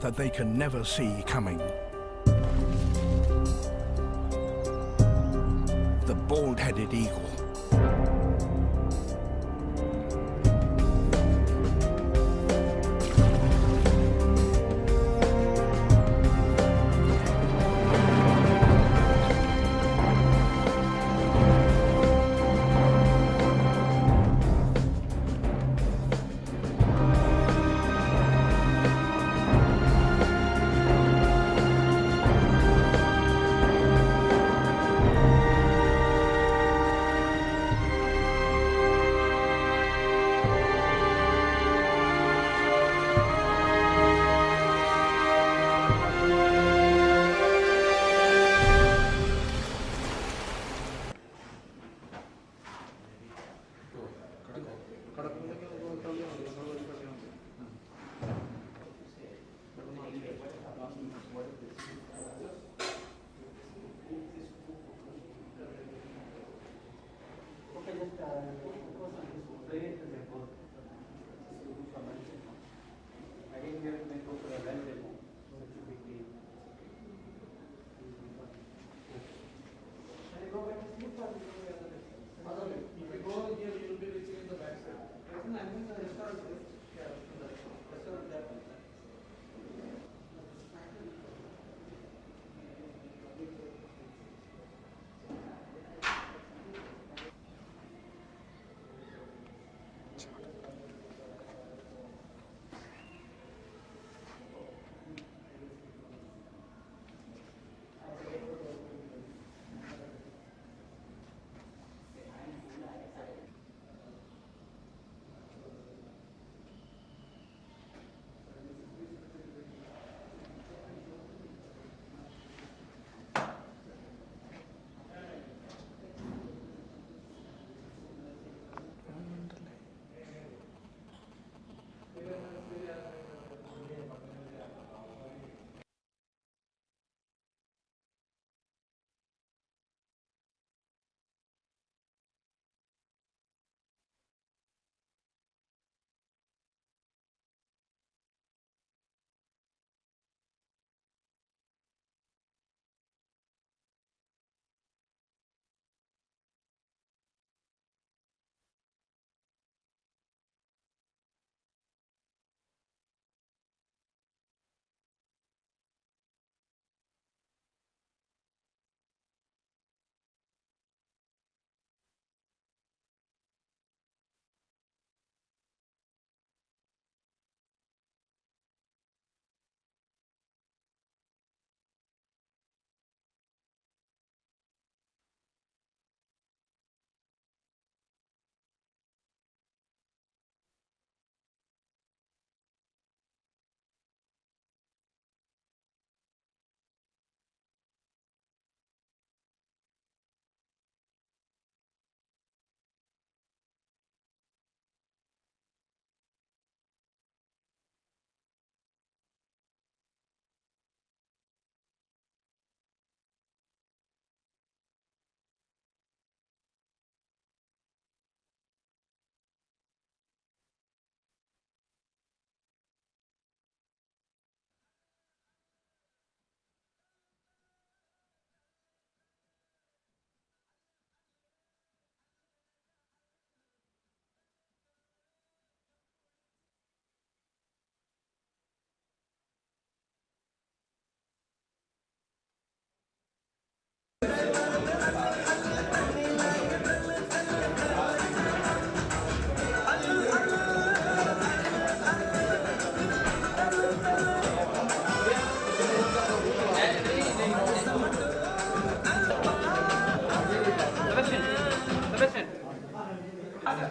that they can never see coming. The bald-headed eagle.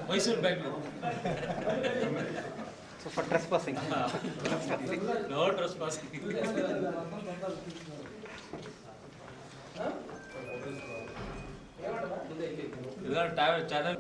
Mysore Bangalore. So for trespassing. No trespassing. Channel.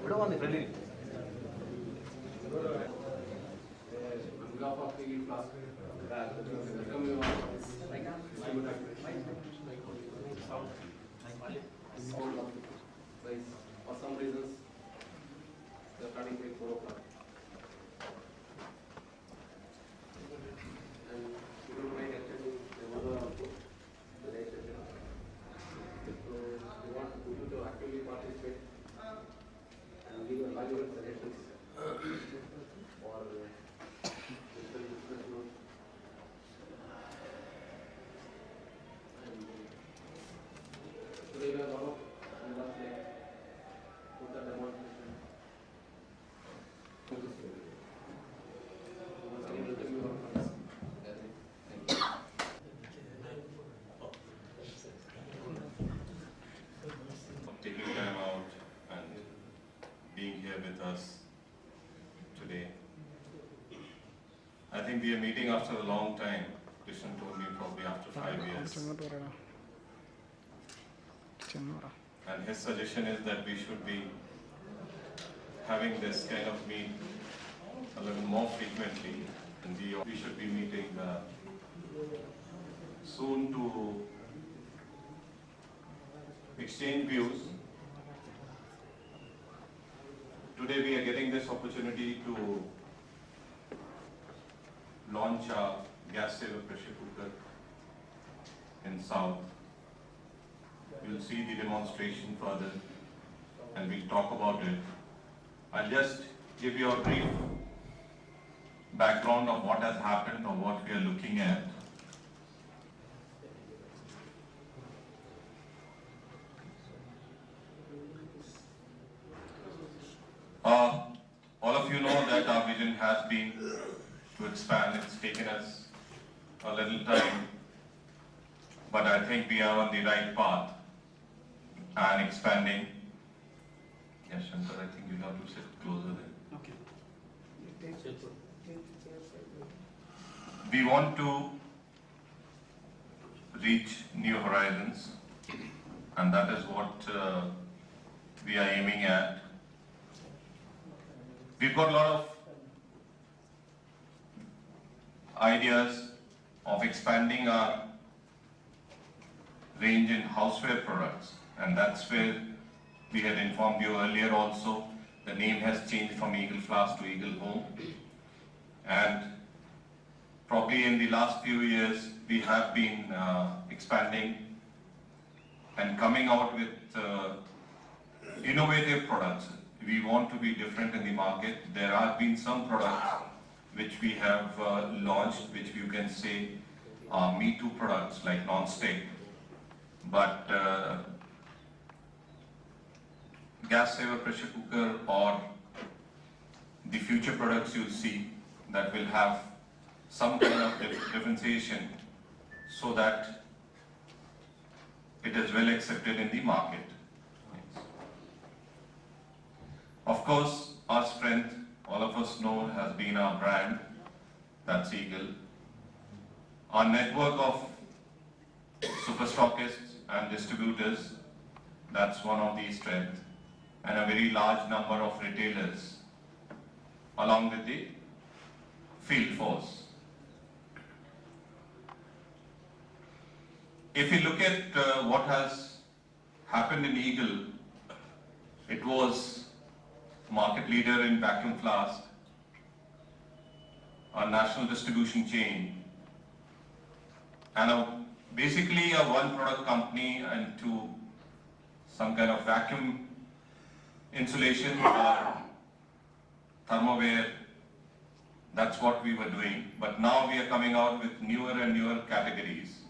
behalf of the Flask, welcome you all. For some reasons, they are starting by 4 o'clock. And we don't mind actually the mother of the next session. So we want people to actively participate and give a valuable suggestions for different business notes. And today we have one of the last day for the demonstration. Once again, welcome you all for this gathering. Thank you. Taking time out and being here with us today. I think we are meeting after a long time. Vison told me probably after 5 years. And his suggestion is that we should be having this kind of meet a little more frequently, and we should be meeting soon to exchange views. Today we are getting this opportunity to launch a gas saver pressure cooker in South. You'll see the demonstration further and we'll talk about it. I'll just give you a brief background of what has happened or what we are looking at. All of you know that our vision has been to expand. It's taken us a little time, but I think we are on the right path and expanding. Yes, Shankar, I think you have to sit closer there. Okay. We want to reach new horizons, and that is what we are aiming at. We've got a lot of ideas of expanding our range in houseware products, and that's where we had informed you earlier also. The name has changed from Eagle Flask to Eagle Home, and probably in the last few years we have been expanding and coming out with innovative products. We want to be different in the market. There have been some products which we have launched, which you can say are Me Too products like non-stick. But gas saver pressure cooker or the future products you'll see that will have some kind of differentiation so that it is well accepted in the market. Of course, our strength, all of us know, has been our brand, that's Eagle. Our network of super stockists and distributors, that's one of the strengths, and a very large number of retailers, along with the field force. If you look at what has happened in Eagle, it was market leader in vacuum flask, a national distribution chain, and basically a one product company into some kind of vacuum insulation or thermoware. That's what we were doing. But now we are coming out with newer and newer categories.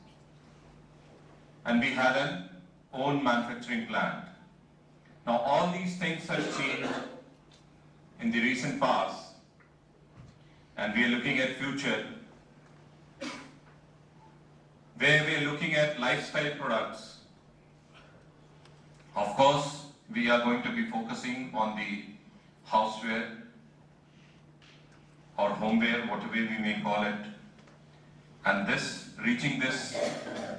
And we had an own manufacturing plant. Now all these things have changed in the recent past, and we are looking at future, where we are looking at lifestyle products. Of course, we are going to be focusing on the houseware or homeware, whatever we may call it. And reaching this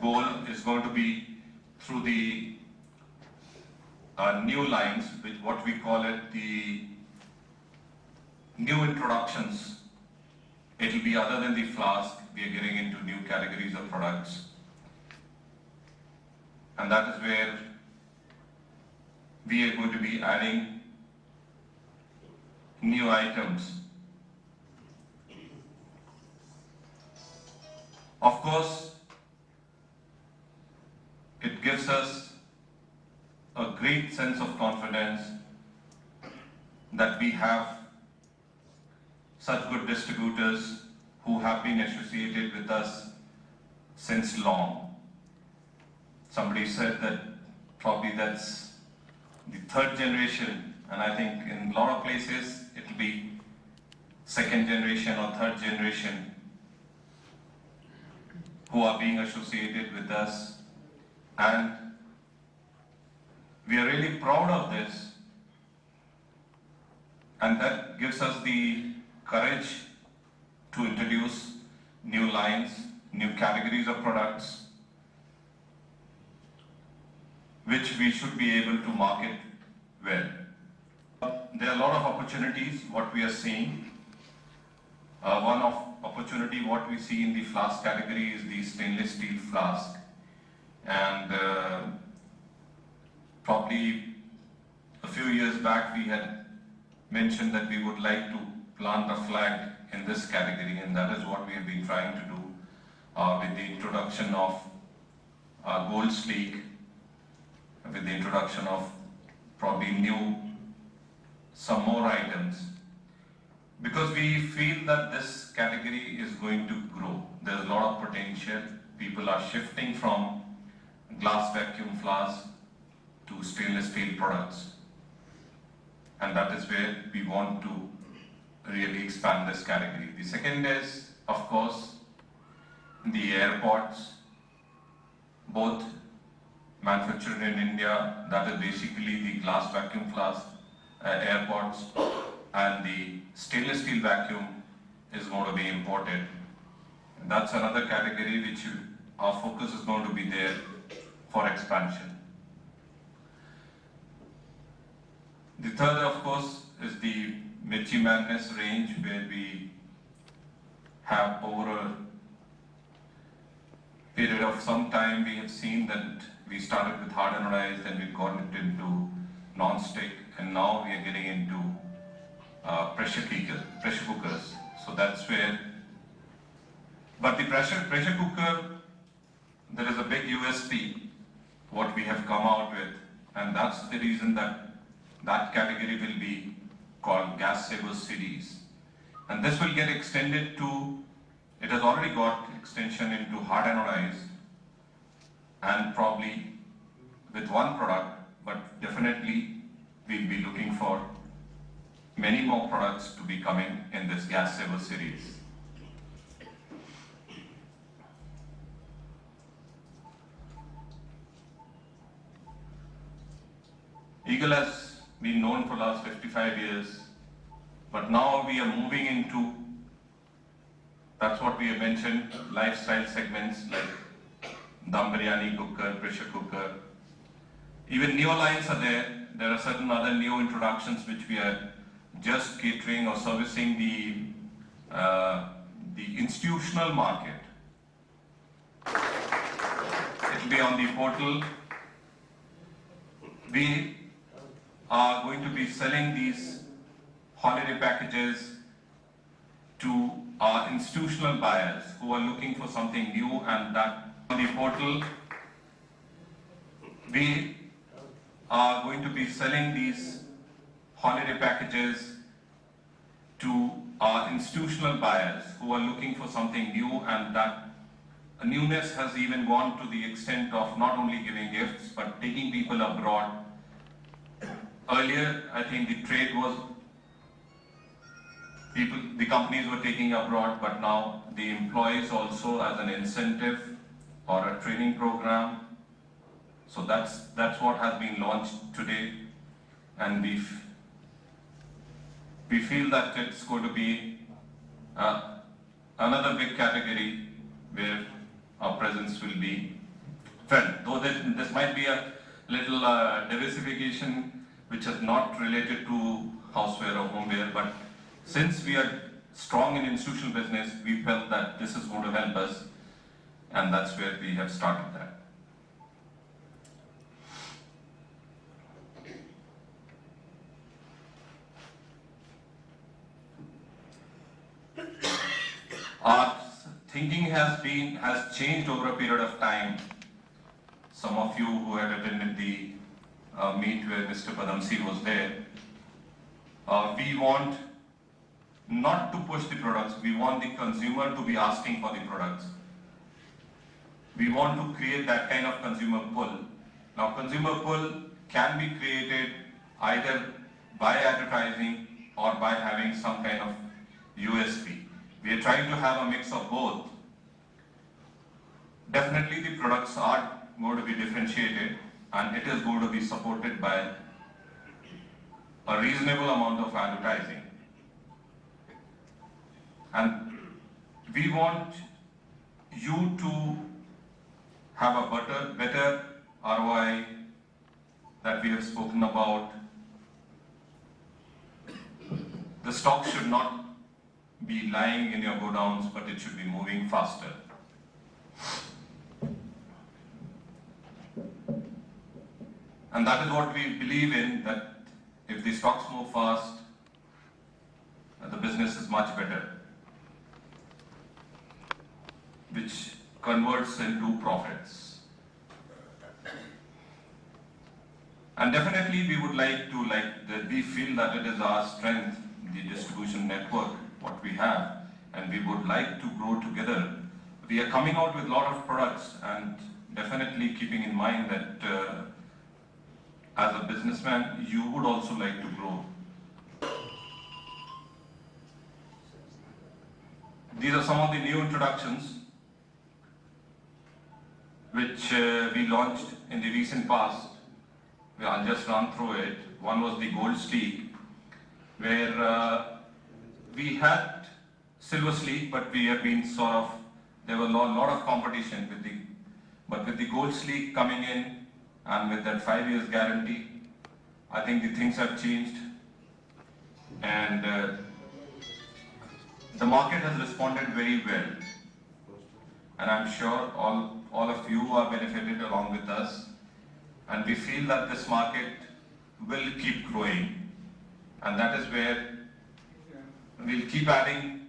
goal is going to be through the new lines, which what we call it the new introductions. It'll be other than the Flask. We are getting into new categories of products, and that is where we are going to be adding new items. Of course, it gives us a great sense of confidence that we have such good distributors who have been associated with us since long. Somebody said that probably that's the third generation, and I think in a lot of places it will be second generation or third generation who are being associated with us, and we are really proud of this, and that gives us the courage to introduce new lines, new categories of products, which we should be able to market well. There are a lot of opportunities, what we are seeing. One of opportunity, what we see in the flask category is the stainless steel flask. And probably a few years back, we had mentioned that we would like to plant a flag in this category, and that is what we have been trying to do with the introduction of gold sleek, with the introduction of probably some more items, because we feel that this category is going to grow. There's a lot of potential. People are shifting from glass vacuum flasks to stainless steel products, and that is where we want to really expand this category. The second is, of course, the airpods, both manufactured in India, that is basically the glass vacuum flask airpods, and the stainless steel vacuum is going to be imported. And that's another category which our focus is going to be there for expansion. The third, of course, is the Mirchi Madness range, where we have over a period of some time, we have seen that we started with hard anodized, then we got it into non-stick, and now we are getting into pressure cookers. So that's where, but the pressure cooker, there is a big USP, what we have come out with, and that's the reason that category will be called Gas Saver Series. And this will get extended to, it has already got extension into hard anodized, and probably with one product, but definitely we'll be looking for many more products to be coming in this Gas Saver Series. Eagle has been known for the last 55 years, but now we are moving into, that's what we have mentioned, lifestyle segments like dum biryani cooker, pressure cooker. Even new lines are there. There are certain other new introductions which we are just catering or servicing the institutional market. It will be on the portal. We are going to be selling these holiday packages to our institutional buyers who are looking for something new, and that on the portal we are going to be selling these holiday packages to our institutional buyers who are looking for something new, and that newness has even gone to the extent of not only giving gifts but taking people abroad. Earlier, I think the trade was the companies were taking abroad, but now the employees also as an incentive or a training program. So that's what has been launched today, and we feel that it's going to be another big category where our presence will be felt. Though this might be a little diversification which is not related to houseware or homeware, but since we are strong in institutional business, we felt that this is going to help us, and that's where we have started that. Our thinking has changed over a period of time. Some of you who had attended the meet where Mr. Padamsi was there, we want not to push the products, we want the consumer to be asking for the products. We want to create that kind of consumer pull. Now, consumer pull can be created either by advertising or by having some kind of USP. We are trying to have a mix of both. Definitely the products are going to be differentiated and it is going to be supported by a reasonable amount of advertising. And we want you to have a better ROI that we have spoken about. The stock should not be lying in your godowns, but it should be moving faster. And that is what we believe in, that if the stocks move fast, the business is much better, which converts into profits. And definitely we would like to, we feel that it is our strength, the distribution network, what we have, and we would like to grow together. We are coming out with a lot of products and definitely keeping in mind that as a businessman, you would also like to grow. These are some of the new introductions which we launched in the recent past. I'll just run through it. One was the gold sleek, where we had silver sleek, but we have been there was a lot of competition but with the gold sleek coming in and with that 5 years guarantee, I think the things have changed and the market has responded very well. And I'm sure all of you are benefited along with us, and we feel that this market will keep growing, and that is where we'll keep adding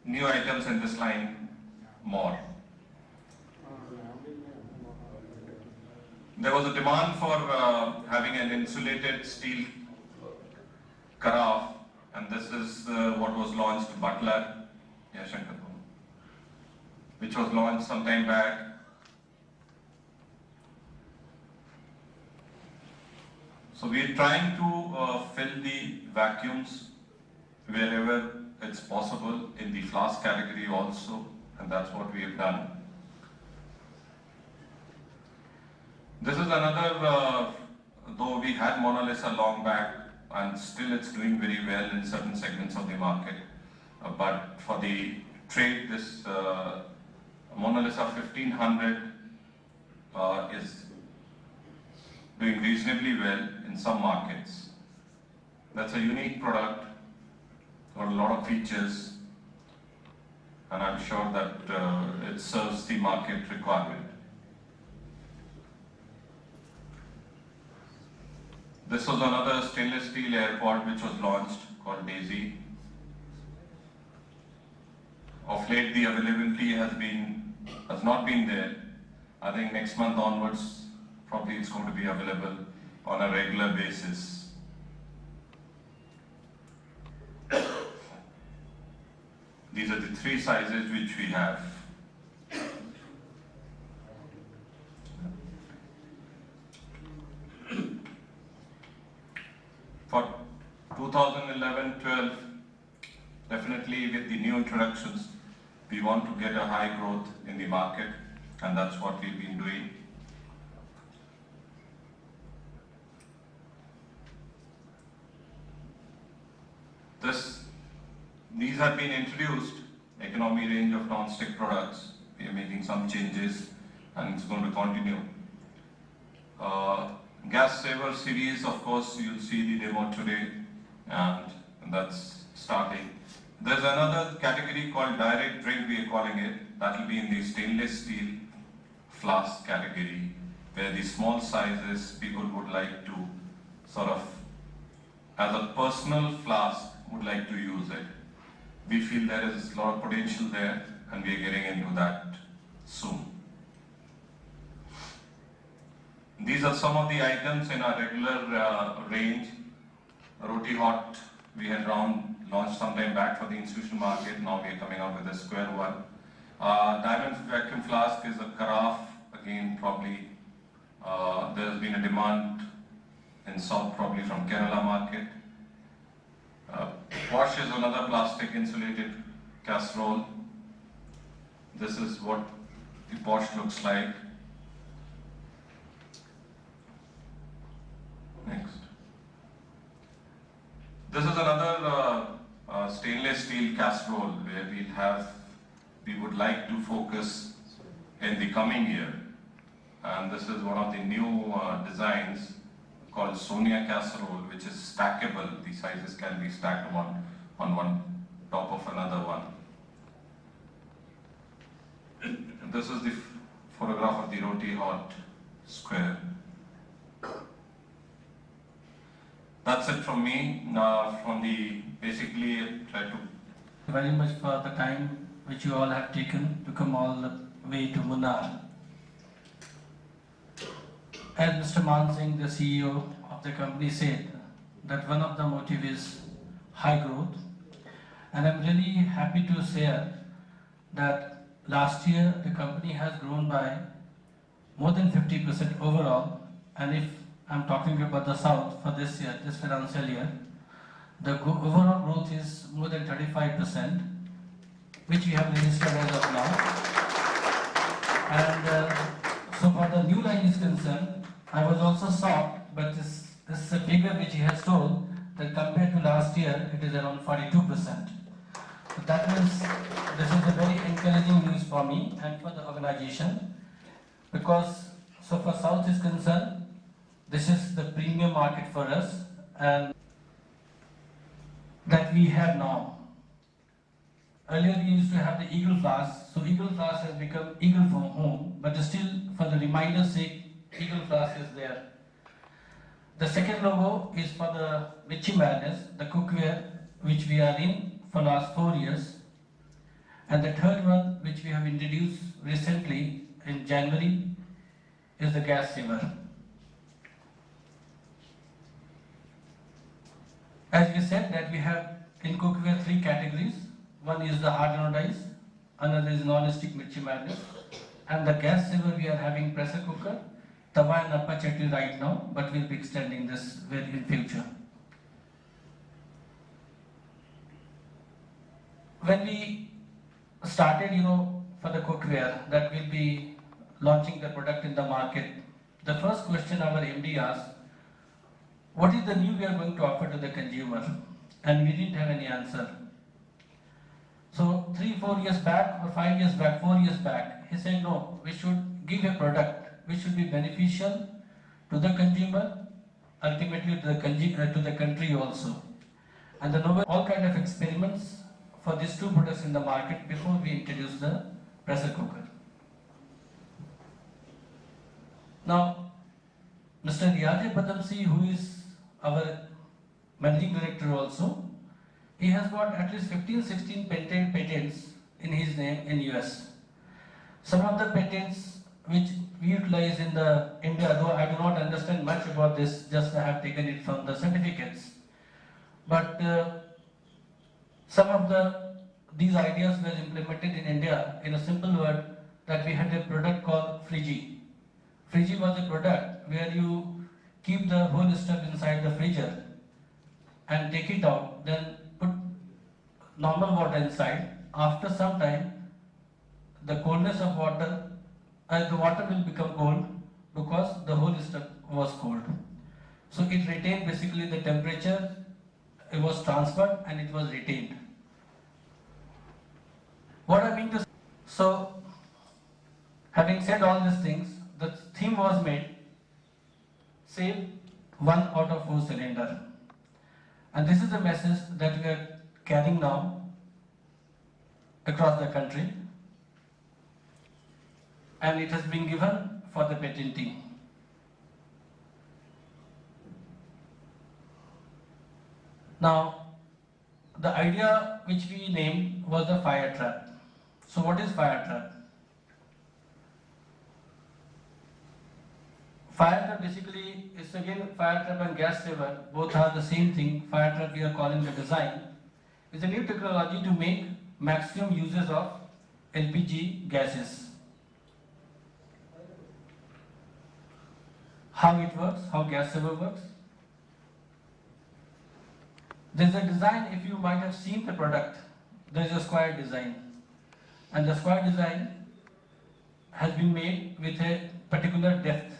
new items in this line more. There was a demand for having an insulated steel carafe, and this is what was launched, Butler, which was launched some time back. So we are trying to fill the vacuums wherever it's possible in the Flask category also, and that's what we have done. This is another, though we had Mona Lisa long back, and still it's doing very well in certain segments of the market. But for the trade, this Mona Lisa 1500 is doing reasonably well in some markets. That's a unique product, got a lot of features, and I'm sure that it serves the market requirement. This was another stainless steel airport which was launched, called Daisy. Of late, the availability has not been there. I think next month onwards, probably it's going to be available on a regular basis. These are the 3 sizes which we have. For 2011-12, definitely with the new introductions, we want to get a high growth in the market, and that's what we've been doing. These have been introduced, economy range of non-stick products. We are making some changes and it's going to continue. Gas Saver series, of course, you'll see the demo today, and that's starting. There's another category called direct drink, we are calling it. That will be in the stainless steel flask category, where the small sizes people would like to sort of, as a personal flask, would like to use it. We feel there is a lot of potential there, and we are getting into that soon. These are some of the items in our regular range. Roti Hot, we had launched some time back for the institutional market. Now we are coming out with a square one. Diamond Vacuum Flask is a carafe. Again, probably there's been a demand in South, probably from Kerala market. Wash is another plastic insulated casserole. This is what the Posh looks like. Next. This is another stainless steel casserole where we would like to focus in the coming year. And this is one of the new designs called Sonia casserole, which is stackable. The sizes can be stacked one on one top of another one. This is the photograph of the Roti Hot square. That's it from me. Basically try to. Very much for the time which you all have taken to come all the way to Munnar. As Mr. Man Singh, the CEO of the company, said that one of the motives is high growth, and I'm really happy to share that last year the company has grown by more than 50% overall, and if I'm talking about the South for this year, this financial year, the overall growth is more than 35%, which we have registered as of now. And so for the new line is concerned, I was also shocked, but this is a figure which he has told that compared to last year, it is around 42%. So that means this is a very encouraging news for me and for the organization, because so far South is concerned, this is the premium market for us, and that we have now. Earlier we used to have the Eagle Flask, so Eagle Flask has become Eagle from home, but still for the reminder's sake, Eagle Flask is there. The second logo is for the Michi Madness, the cookware, which we are in for last 4 years. And the third one, which we have introduced recently in January, is the gas saver. As we said that we have in cookware 3 categories. One is the hard anodized, another is non-stick Mirchi Madness, and the gas saver we are having pressure cooker, tawa and appa chatti right now, but we'll be extending this very in future. When we started, for the cookware that we'll be launching the product in the market, the first question our MD asked, what is the new we are going to offer to the consumer? And we didn't have any answer. So 3-4 years back or 5 years back, 4 years back, he said no, we should give a product which should be beneficial to the consumer, ultimately to the country also. And there were all kind of experiments for these 2 products in the market before we introduced the pressure cooker. Now, Mr. Riyaj Badamsi, who is our managing director also, he has got at least 15-16 patents in his name in US. Some of the patents which we utilize in the India, though I do not understand much about this, just I have taken it from the certificates. But some of these ideas were implemented in India in a simple word that we had a product called Frigi. Frigi was a product where you keep the whole stuff inside the freezer and take it out, then put normal water inside. After some time, the coldness of water, the water will become cold because the whole stuff was cold. So it retained basically the temperature, it was transferred and it was retained. What I mean to say, so having said all these things, the theme was made save 1 out of 4 cylinder. And this is the message that we are carrying now across the country, and it has been given for the patenting. Now, the idea which we named was the fire trap. So what is fire trap? Fire trap basically is again fire trap and gas saver, both are the same thing. Fire trap we are calling the design. It's a new technology to make maximum uses of LPG gases. How it works, how gas saver works. There's a design, if you might have seen the product, there's a square design. And the square design has been made with a particular depth.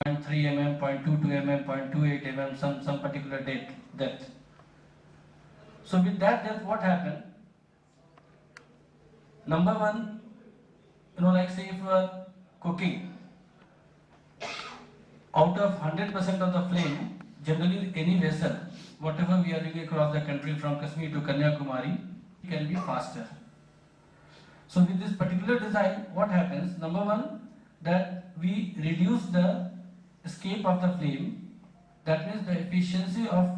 0.3 mm, 0.22 mm, 0.28 mm, some particular depth. So with that depth, what happened? Number one, like say if you are cooking, out of 100% of the flame, generally any vessel, whatever we are doing across the country from Kashmir to Kanyakumari, can be faster. So with this particular design, what happens? Number one, that we reduce the escape of the flame. That means the efficiency of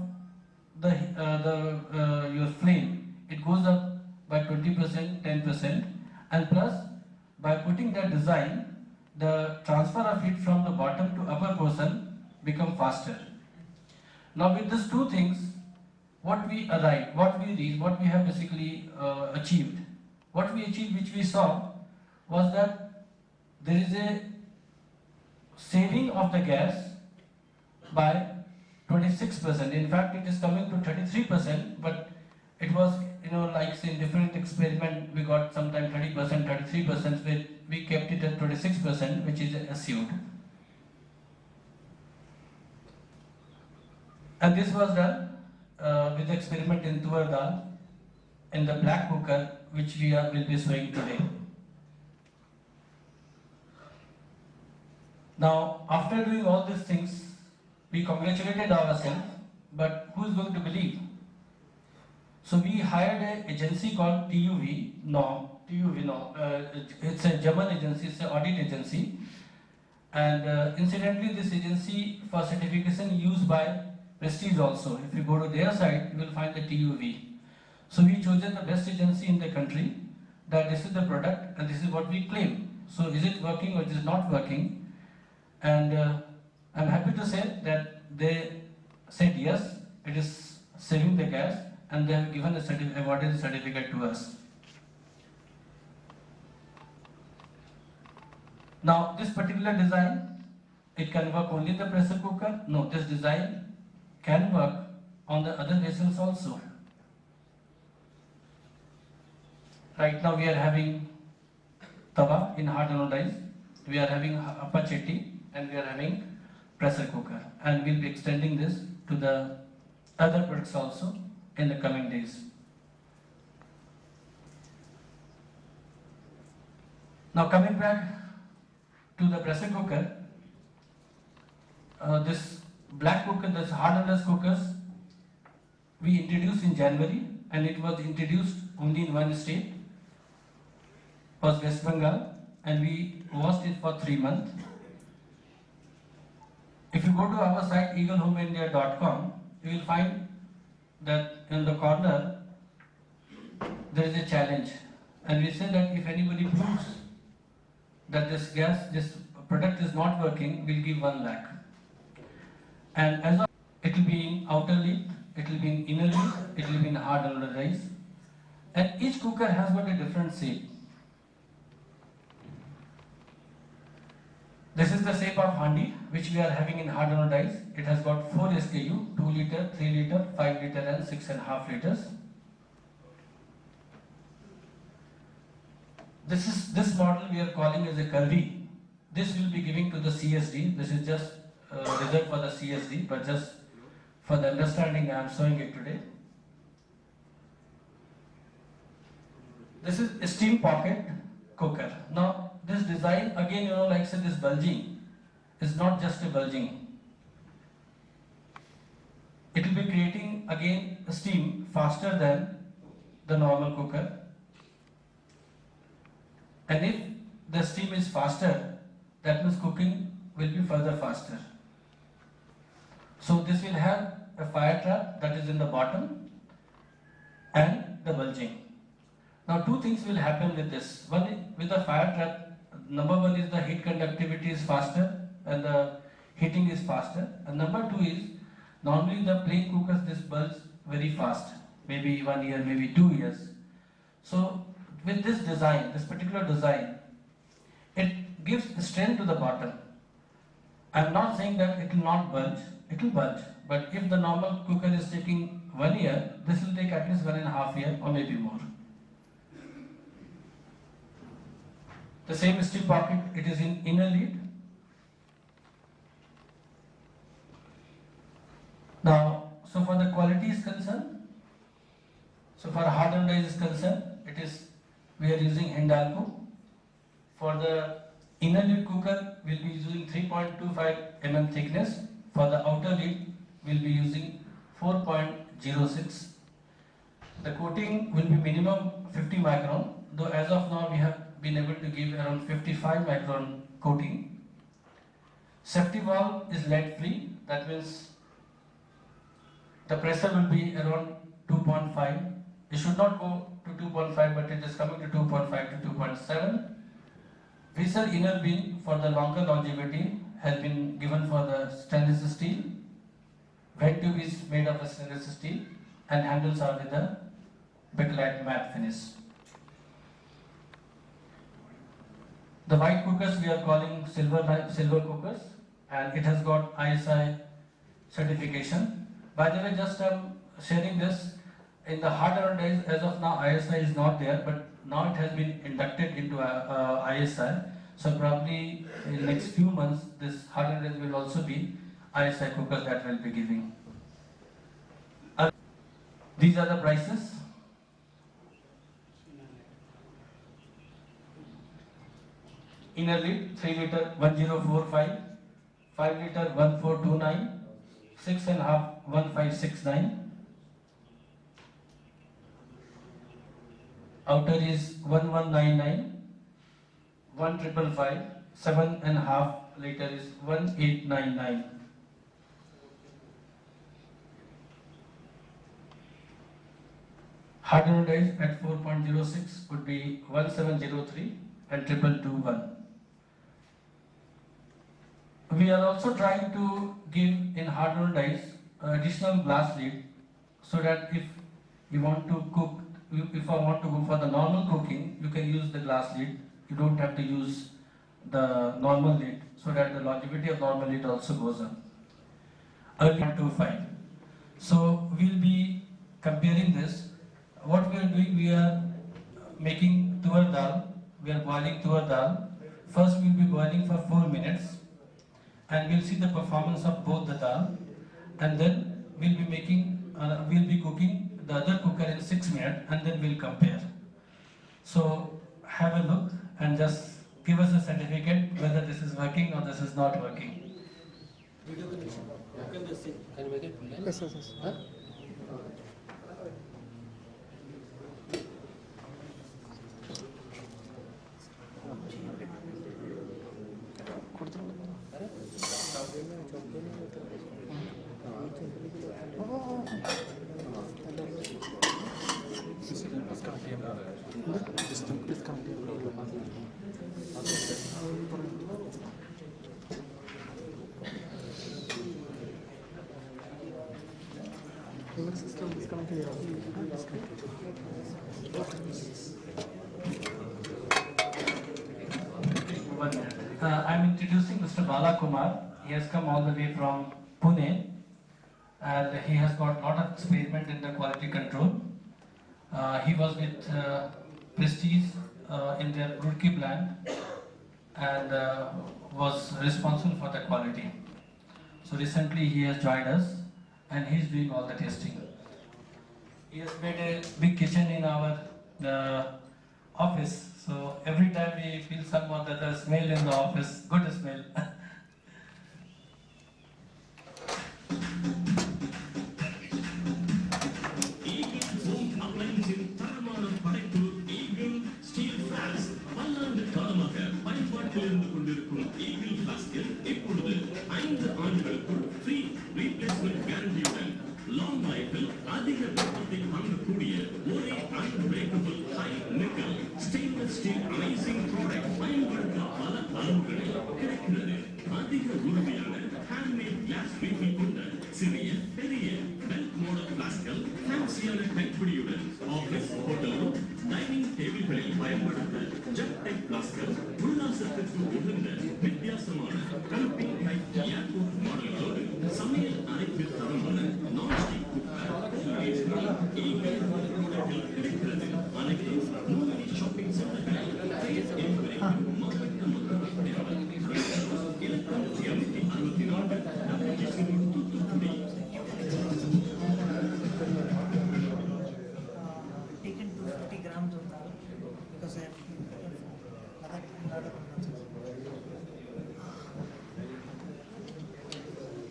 your flame, it goes up by 20%, 10%, and plus by putting that design, the transfer of heat from the bottom to upper portion become faster. Now with these two things, what we have basically achieved. What we achieved, which we saw, was that there is a saving of the gas by 26%. In fact, it is coming to 33%, but it was, like say in different experiment, we got sometime 30%, 33%, we kept it at 26%, which is assumed. And this was done with the experiment in Tuar Dal in the black cooker, which will be showing today. Now, after doing all these things, we congratulated ourselves, but who is going to believe? So we hired an agency called TUV. It's a German agency, it's an audit agency. And incidentally, this agency for certification used by Prestige also. If you go to their site, you will find the TUV. So we chosen the best agency in the country, that this is the product and this is what we claim. So is it working or is it not working? And I'm happy to say that they said yes, it is saving the gas, and they have given a awarded certificate to us. Now this particular design, it can work only in the pressure cooker. No, this design can work on the other vessels also. Right now we are having tawa in hard anodized, we are having apacheti, and we are having pressure cooker, and we'll be extending this to the other products also in the coming days. Now coming back to the pressure cooker, this black cooker, this hard anodized cookers, we introduced in January, and it was introduced only in one state, was West Bengal, and we watched it for 3 months. If you go to our site eaglehomeindia.com, you will find that in the corner there is a challenge, and we say that if anybody proves that this product is not working, we'll give 1 lakh. And as of, it will be in outer lid, it will be in inner lid, it will be in hard anodized, and each cooker has got a different shape. This is the shape of handi, which we are having in hard anodized. It has got 4 SKU, 2 liter, 3 liter, 5 liter and 6.5 liters. This model we are calling as a curvy. This will be giving to the CSD. This is just reserved for the CSD, but just for the understanding I am showing it today. This is a steam pocket cooker. Now this design, again, like say this bulging, is not just a bulging. It will be creating again steam faster than the normal cooker. And if the steam is faster, that means cooking will be further faster. So this will have a fire trap that is in the bottom and the bulging. Now two things will happen with this. One, with the fire trap, number one is the heat conductivity is faster and the heating is faster. And number two is, normally the plain cookers this bulge very fast, maybe 1 year, maybe 2 years. So with this design, this particular design, it gives strength to the bottom. I'm not saying that it will not bulge, it will bulge. But if the normal cooker is taking 1 year, this will take at least 1.5 years or maybe more. The same steel pocket, it is in inner lid. Now, so for the quality is concerned, so for hard anodized is concerned, we are using Hindalco. For the inner lid cooker, we'll be using 3.25 mm thickness. For the outer lid, we'll be using 4.06. The coating will be minimum 50 micron, though as of now we have been able to give around 55 micron coating. Safety valve is lead free, that means the pressure will be around 2.5. It should not go to 2.5, but it is coming to 2.5 to 2.7. Vison inner beam for the longer longevity has been given for the stainless steel. Vent tube is made of stainless steel and handles are with the bakelite matte finish. The white cookers we are calling silver cookers, and it has got ISI certification. By the way, just sharing this, in the hard anodized, as of now ISI is not there, but now it has been inducted into ISI. So probably in the next few months, this hard anodized will also be ISI cookers that will be giving. These are the prices. Inner lid 3 liter 1045, 5 liter 1429, 6.5 1569. Outer is 1199, 1555, 7.5 liter is 1899. Hard anodized at 4.06 would be 1703 and 2221. We are also trying to give in hard anodized additional glass lid, so that if you want to cook, if I want to go for the normal cooking, you can use the glass lid. You don't have to use the normal lid, so that the longevity of normal lid also goes up. Early 25. So we'll be comparing this. What we are doing, we are making tur dal. We are boiling tur dal. First we'll be boiling for 4 minutes, and we'll see the performance of both the dal, and then we'll be cooking the other cooker in 6 minutes, and then we'll compare. So have a look and just give us a certificate whether this is working or this is not working. Can you make it? Yes, yes, yes. Huh? I'm introducing Mr. Bala Kumar. He has come all the way from Pune, and he has got a lot of experiment in the quality control. He was with Prestige in their Roorkee plant and was responsible for the quality. So recently he has joined us and he is doing all the testing. He has made a big kitchen in our office. So every time we feel some or the other smell in the office, good smell. அதிக வெப்பத்தை தாங்கக்கூடிய ஒரே unbreakable high nickel stainless steel icing product பயன்படுத்த பல அளவுகளில் கிடைக்கிறது. அதிக உறுதியான handmade glass weaving கொண்ட சிறிய பெரிய belt model flaskகள் ஃபேன்சியான கைப்பிடியுடன் ஆபீஸ் ஹோட்டல் டைனிங் டேபிள்களில் பயன்படுத்த ஜட் டைப் flaskகள் உல்லாசத்திற்கு உகந்த வித்தியாசமான கம்பிங் டைப் ஏர்போர்ட் மாடல்களோடு சமையல் அறைக்கு தரமான நான்ஸ்டிக் கிடைக்கிறது. அனைத்து மூவி ஷாப்பிங் சென்டர்களில் மாவட்ட மக்கள் இலக்கம் 264 Thoothukudi. Taken 250 grams of that because I have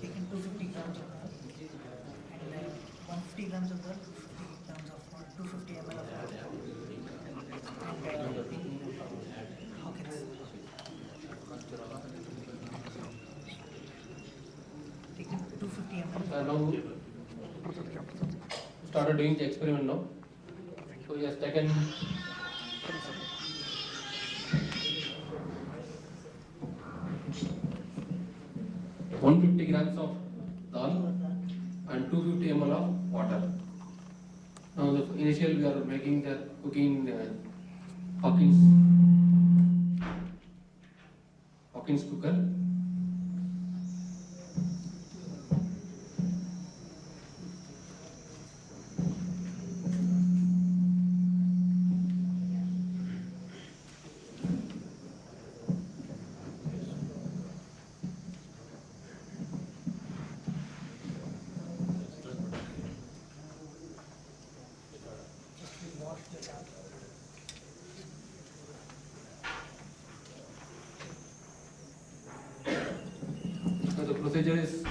taken 250 grams of that and 150 grams of that, 50 grams of 250 ml of that and Hawkins. Taken 250 ml. Now started doing the experiment now. So he has taken 150 grams of dal and 250 ml of water. Now initially we are making the cooking Hawkins cooker. So the procedure is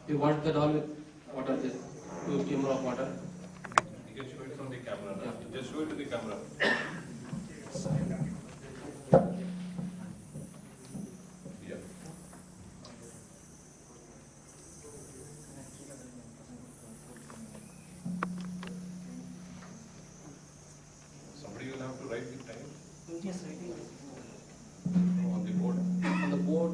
you wash the dal with water, just 2 ml of water. You can show it from the camera. Just show it to the camera. Yeah. Somebody will have to write the time Yes, right. on the board. On the board,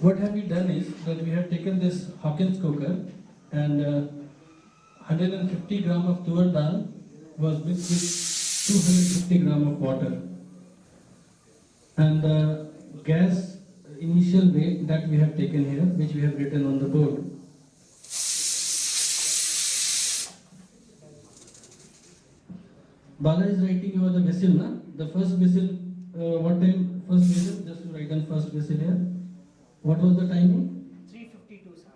What have we done is that we have taken this Hawkins cooker and 150 gram of tur dal was mixed with 250 gram of water. And the gas initial weight that we have taken here, which we have written on the board. Bala is writing over the whistle, na? The first whistle, what time first whistle? Just to write on first whistle here. What was the timing? 352, sir.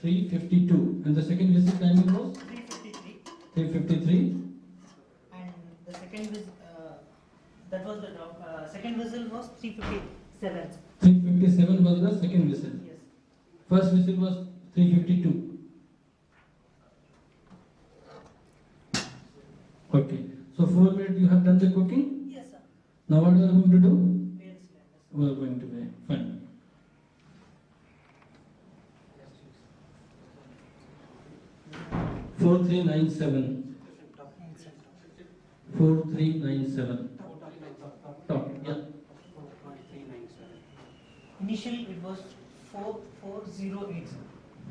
3:52. And the second whistle timing was? 353. 3:53. And the second whistle, that was the drop. Second whistle was 357. 3:57 was the second whistle. Yes. First whistle was 3:52. Okay. So 4 minutes you have done the cooking? Yes, sir. Now what we are going to do? Where is that? We are going to weigh. Fine. Four three nine seven. Top and center. 4397. Top. Initially it was 44080.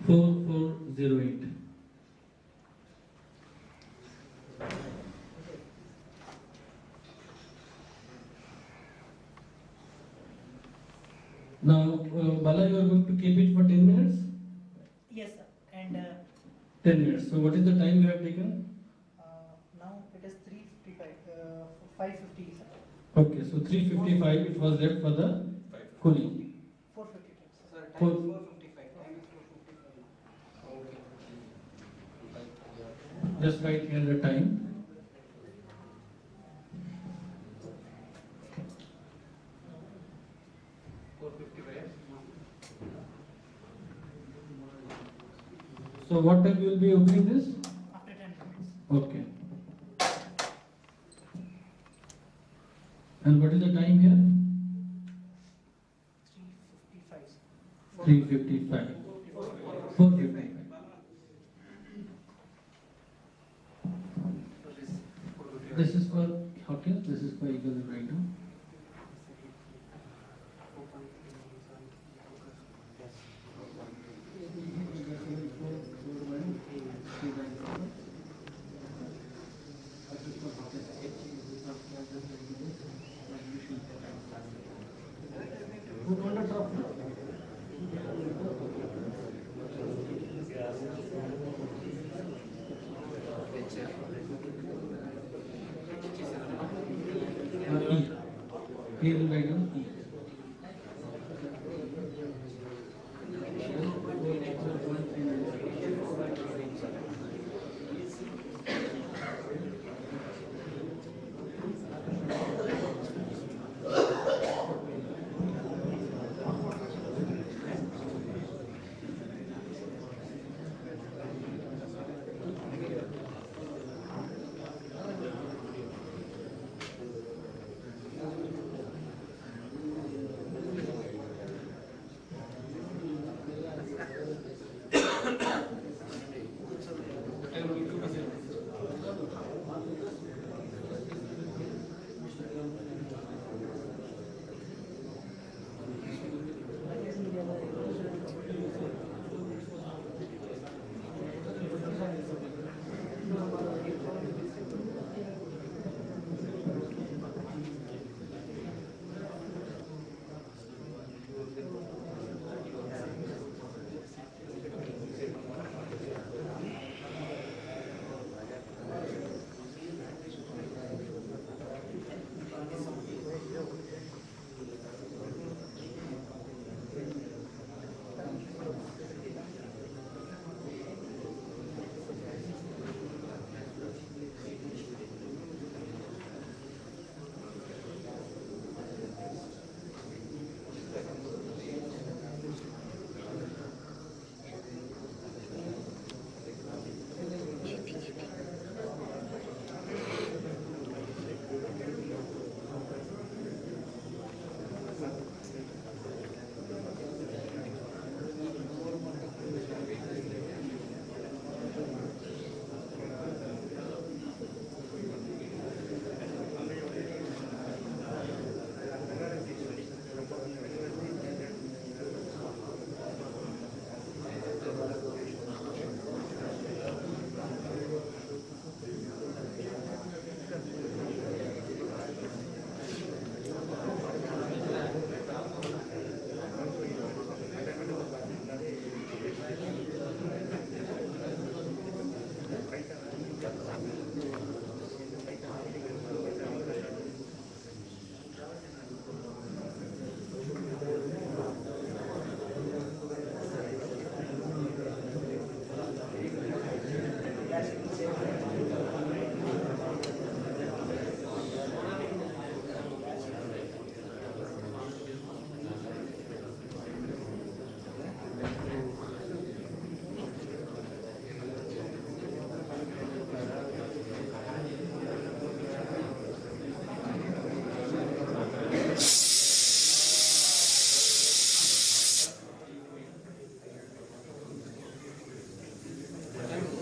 4408. Now, Bala, you are going to keep it for 10 minutes? Yes, sir. And 10 minutes. So, what is the time you have taken? now it is 355, 550, sir. Okay, so 355 it was left for the cooling. 450, sir. Sir, Four- time is 4:55. Time is 4:55. Just write here the time. So what time you will be opening this? After 10 minutes. Okay. And what is the time here? 355, sir. 355. 455. This is for Hawkins, this is for Eagle right now. E. Here will write down E.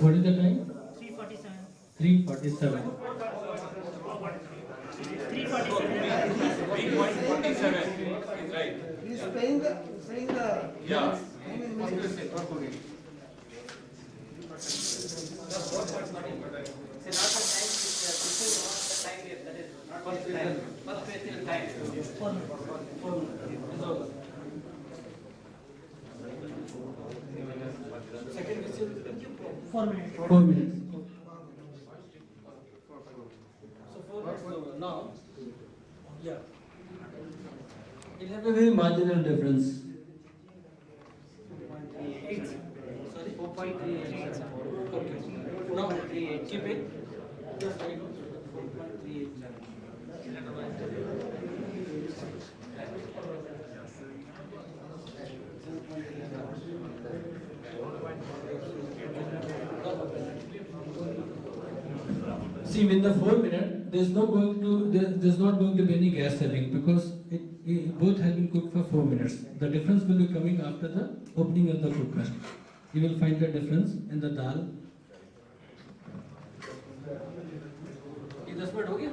What is the time? 347. 3:47. 347. Right. He's saying the Yeah. Second question. 4 minutes. 4 minutes. So 4 minutes. So now, yeah. It has a very marginal difference. 8. Sorry. 4.38. Okay. Now keep it. Just write 4.38. See, in the 4 minutes, there's not going to be any gas saving because it both have been cooked for 4 minutes. The difference will be coming after the opening of the cooker. You will find the difference in the dal. ये 10 minute हो गया?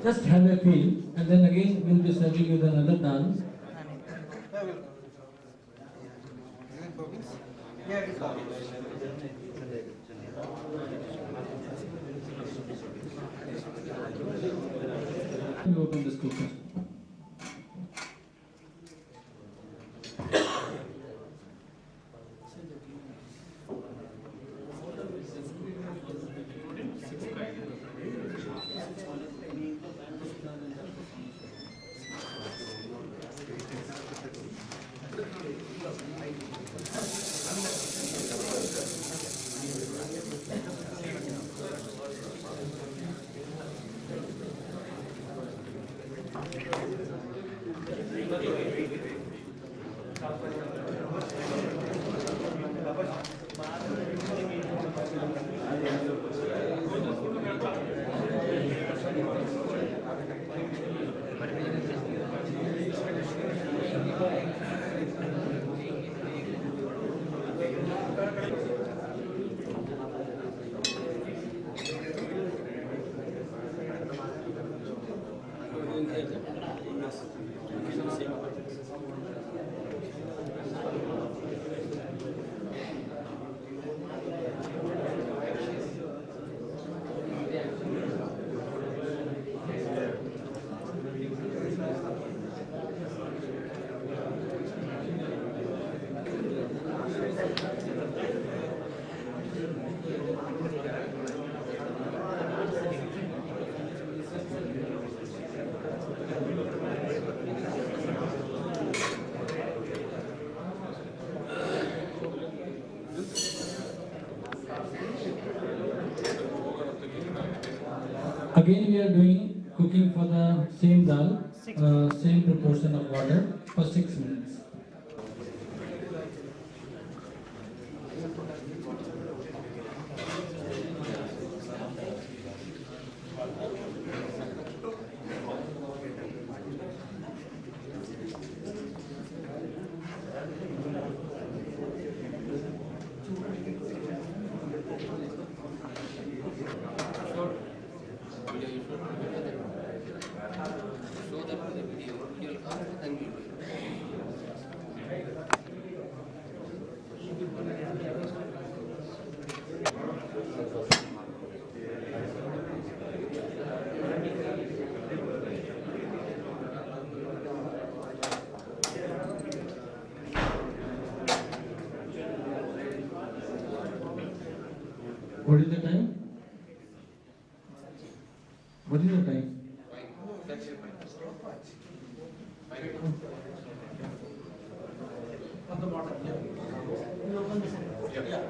Just have a feel, and then again we'll be serving you with another dal. You open this cooker. Again, we are doing cooking for the same dal, same proportion of water for 6 minutes. What is the time? What is the time? On the bottom. You open the center. Yeah.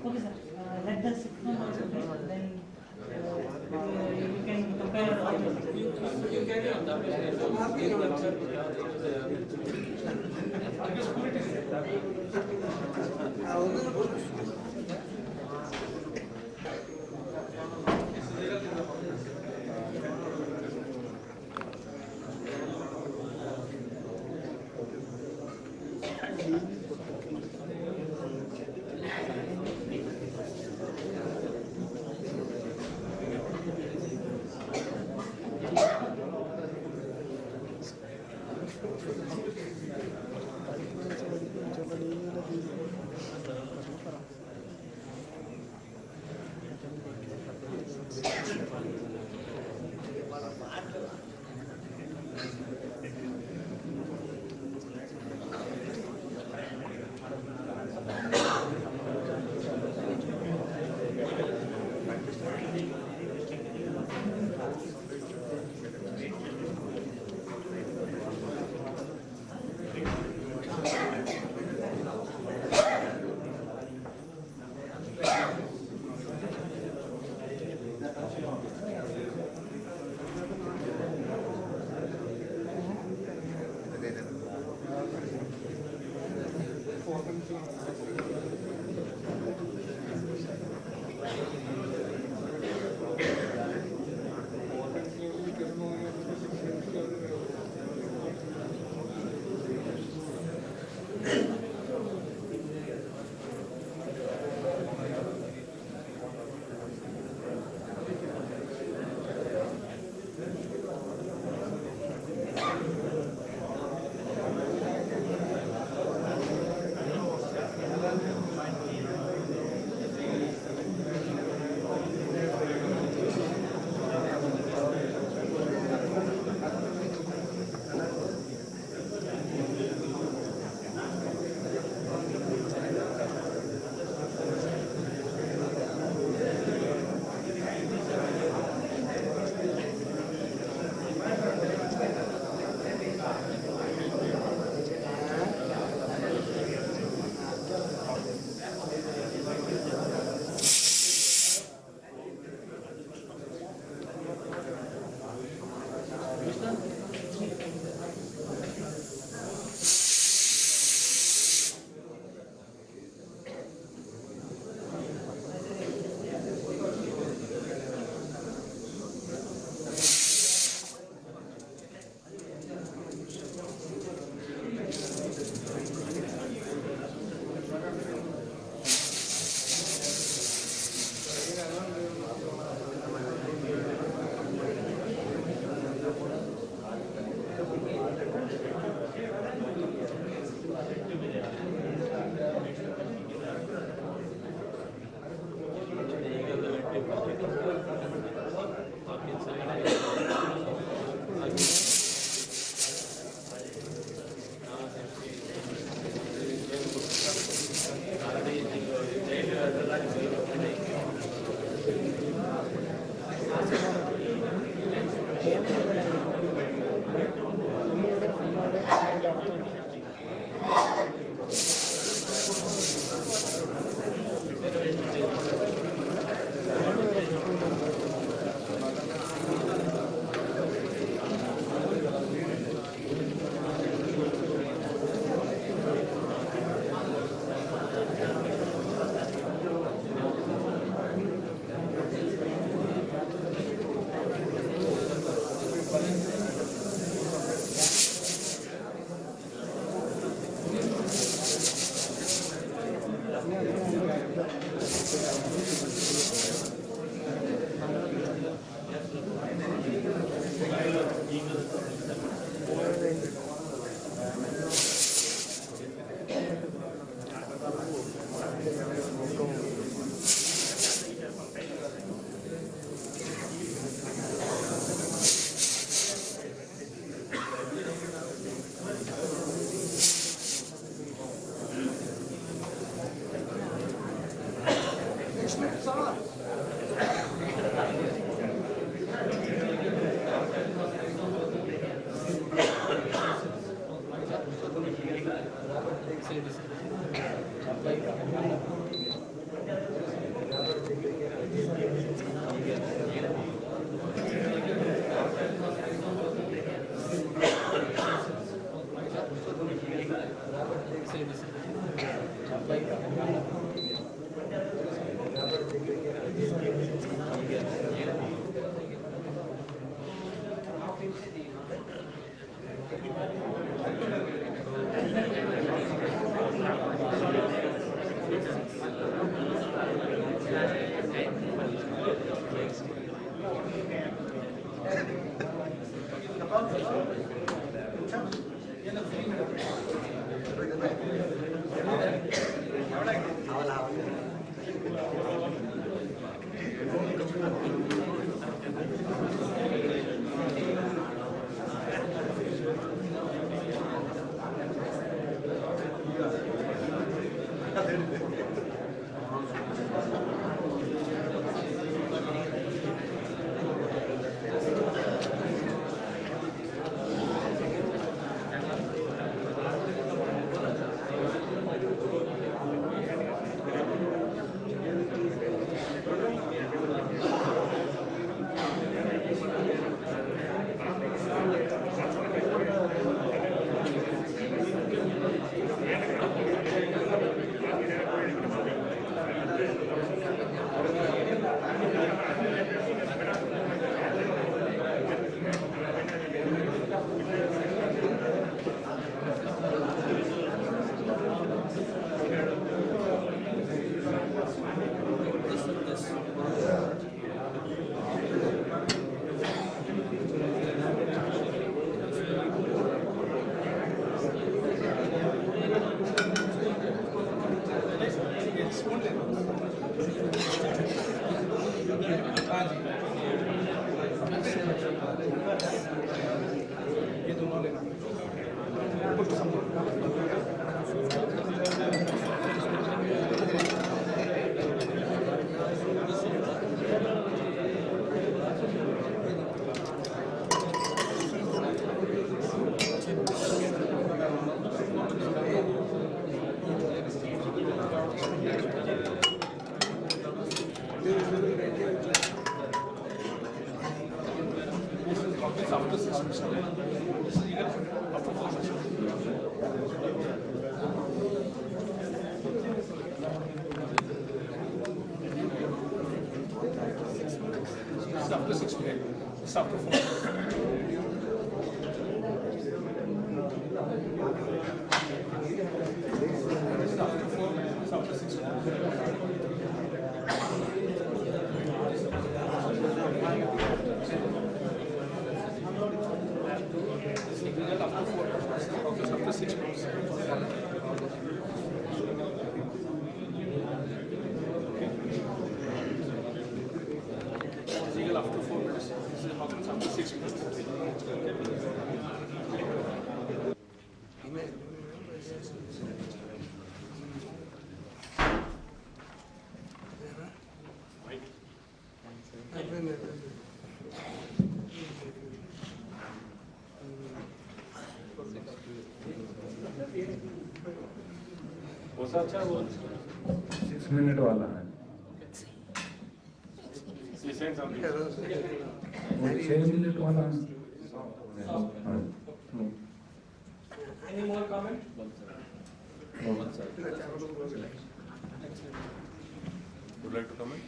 Okay, sir. Let the signal also be, then you can compare all the After 6 minutes. It's after 4 minutes. After 4 minutes. After 6 after 6 minutes. After 4 minutes. This is happens after 6 minutes. अच्छा वो 6 minute वाला है वो 6 minute वाला है Any more comment? Would like to comment?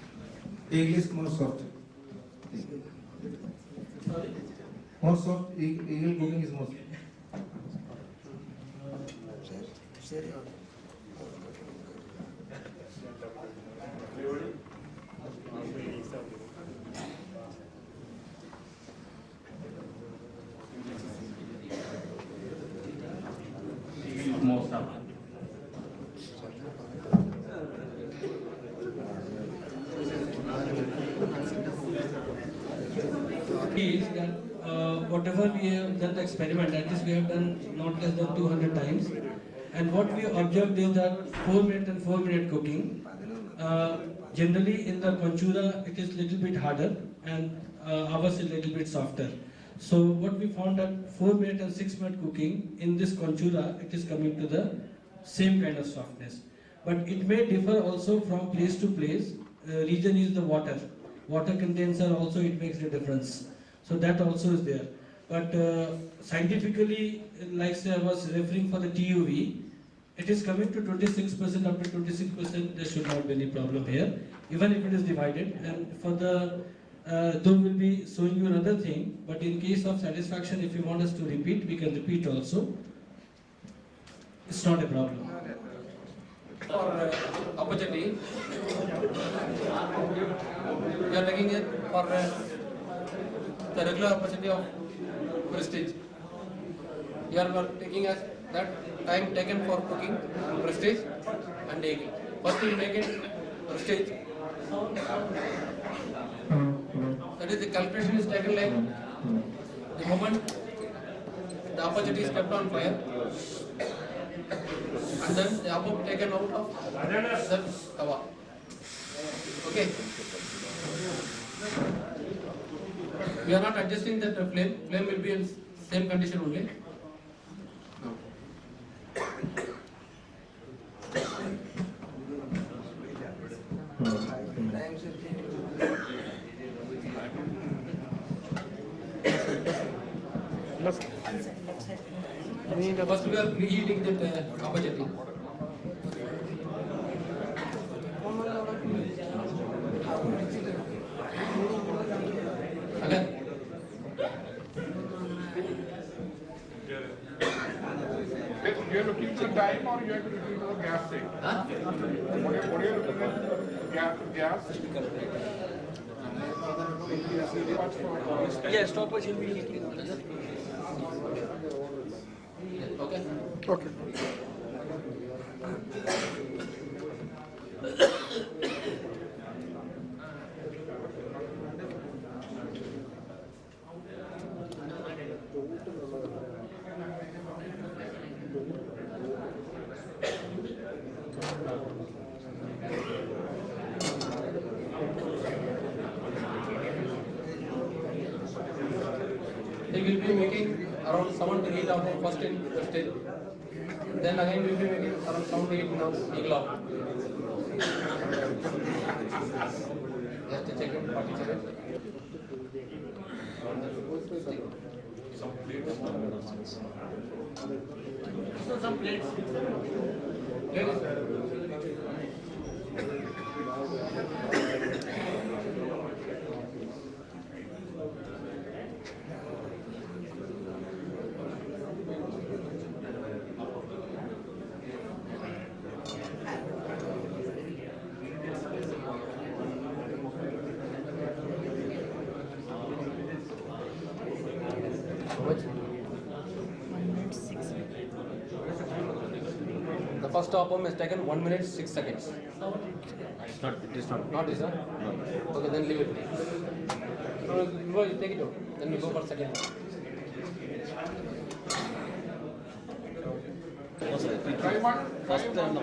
English more soft. More soft. Eagle cooking is more. Is that whatever we have done the experiment, at least we have done not less than 200 times, and what we observed is that 4-minute and 4-minute cooking, generally in the conchura it is little bit harder and ours is little bit softer. So what we found that 4-minute and 6-minute cooking in this conchura, it is coming to the same kind of softness. But it may differ also from place to place. Region is the water. Water condenser also it makes a difference. So that also is there. But scientifically, like say I was referring for the TUV, it is coming to 26%. Up to 26%, there should not be any problem here, even if it is divided. And for the, though we'll be showing you another thing, but in case of satisfaction, if you want us to repeat, we can repeat also. It's not a problem. For opportunity, you are taking it for the regular opportunity of Prestige. Here we are taking as that time taken for cooking, Prestige and Eagle. First we make it Prestige. That is the calculation is taken like the moment the opportunity is kept on fire and then the above taken out of the tawa. Okay. We are not adjusting the flame. Flame will be in same condition only. First we are preheating that opportunity. Again. You are looking for time or you are looking for the gas thing? Huh? What are you looking at? Gas? Yes, stopwatch will be heating. Okay. Okay. They will be making around 7 to 8 of first in stage. Then again we will be making around 7 to 8 now eagle out. Just to check it, 40 seconds. So some plates. Plates. The first appam is taken 1 minute 6 seconds. It's not, it is not. Not this, huh? Okay, then leave it. No, you take it out. Then we go for second. No, sir, first time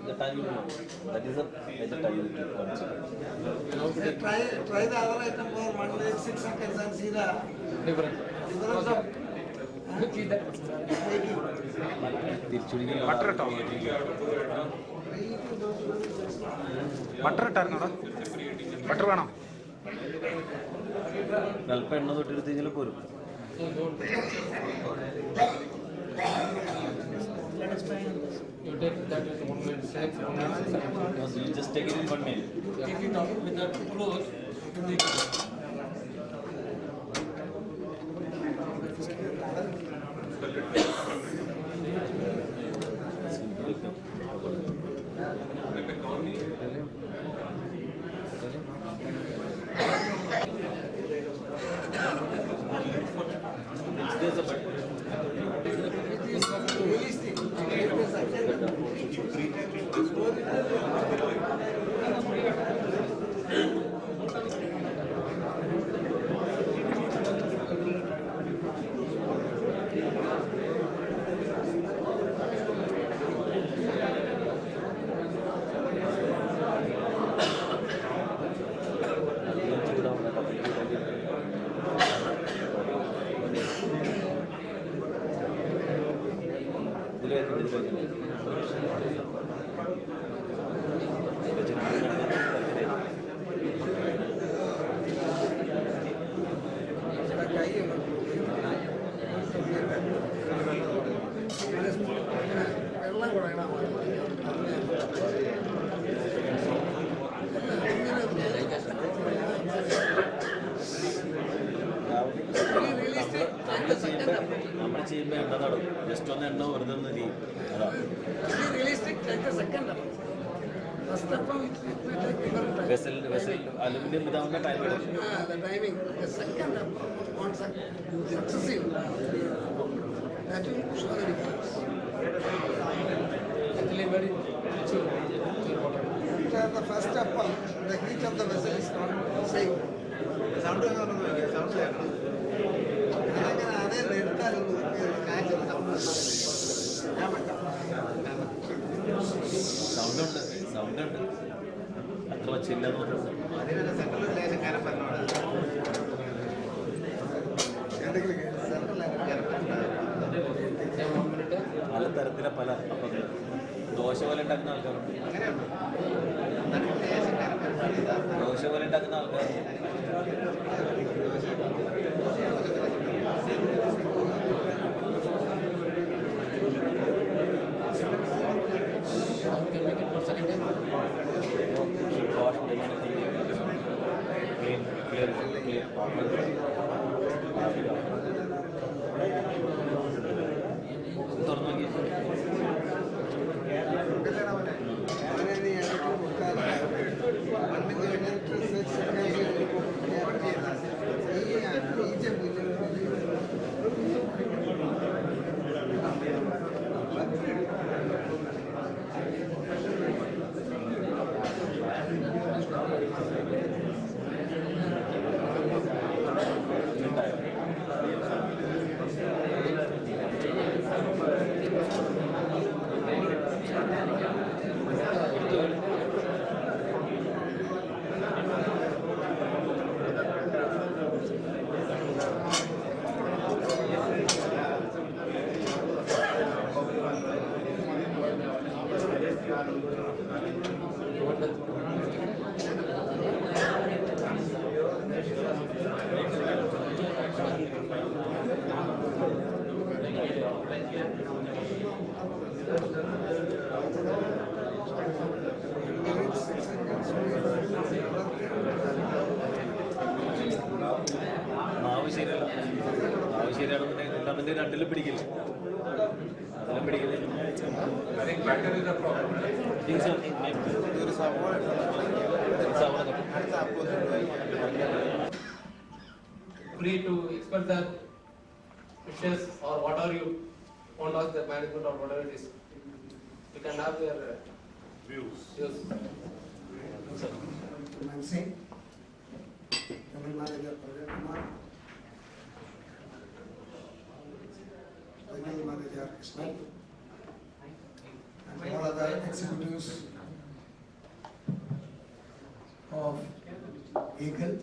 the time will not. That is the time it requires. Try the other item for 1 minute 6 seconds and see the Different. difference of Butter top. Butter ഇട്ടായിരുന്നോടാ butter വേണോ അല്പം എണ്ണ തൊട്ടെടുത്ത് കഴിഞ്ഞാൽ പോരും You take that with 1 minute 6, 1 minute 6 seconds. No, so you just take it in 1 minute. Take it out with that close. You can take it. There's a button. നമ്മൾ ചെയ്യുമ്പോൾ എണ്ണ നടും ജസ്റ്റ് ഒന്ന് എണ്ണ വെറുതെ ഒന്ന് അതാണ് realistic, take the second. First of all, it may take bigger time. Vessel, aluminum without the time. The timing. The second, once excessive, that will show the difference. Actually, very important. The first step, the heat of the vessel is not same. Sound Sound അത്ര ചില്ലെന്ന് പല തരത്തിലെ പല അപ്പങ്ങളും ദോശ പോലെ ഉണ്ടാക്കുന്ന ആൾക്കാരുണ്ട്. ദോശ പോലെ ഉണ്ടാക്കുന്ന ആൾക്കാരുണ്ട്. തുറന്നു നോക്കി മാവ് ശരിയല്ല. മാവ് ശരിയാണെന്നുണ്ടെങ്കിൽ അതിൻ്റെ രണ്ടിലും പിടിക്കില്ല. അതിലും പിടിക്കില്ല. Free to express their wishes or whatever you want to ask the management or whatever it is. You can have their views. Nancy, General Manager Project Kumar, General Manager Ismail, and all other executives of Eagle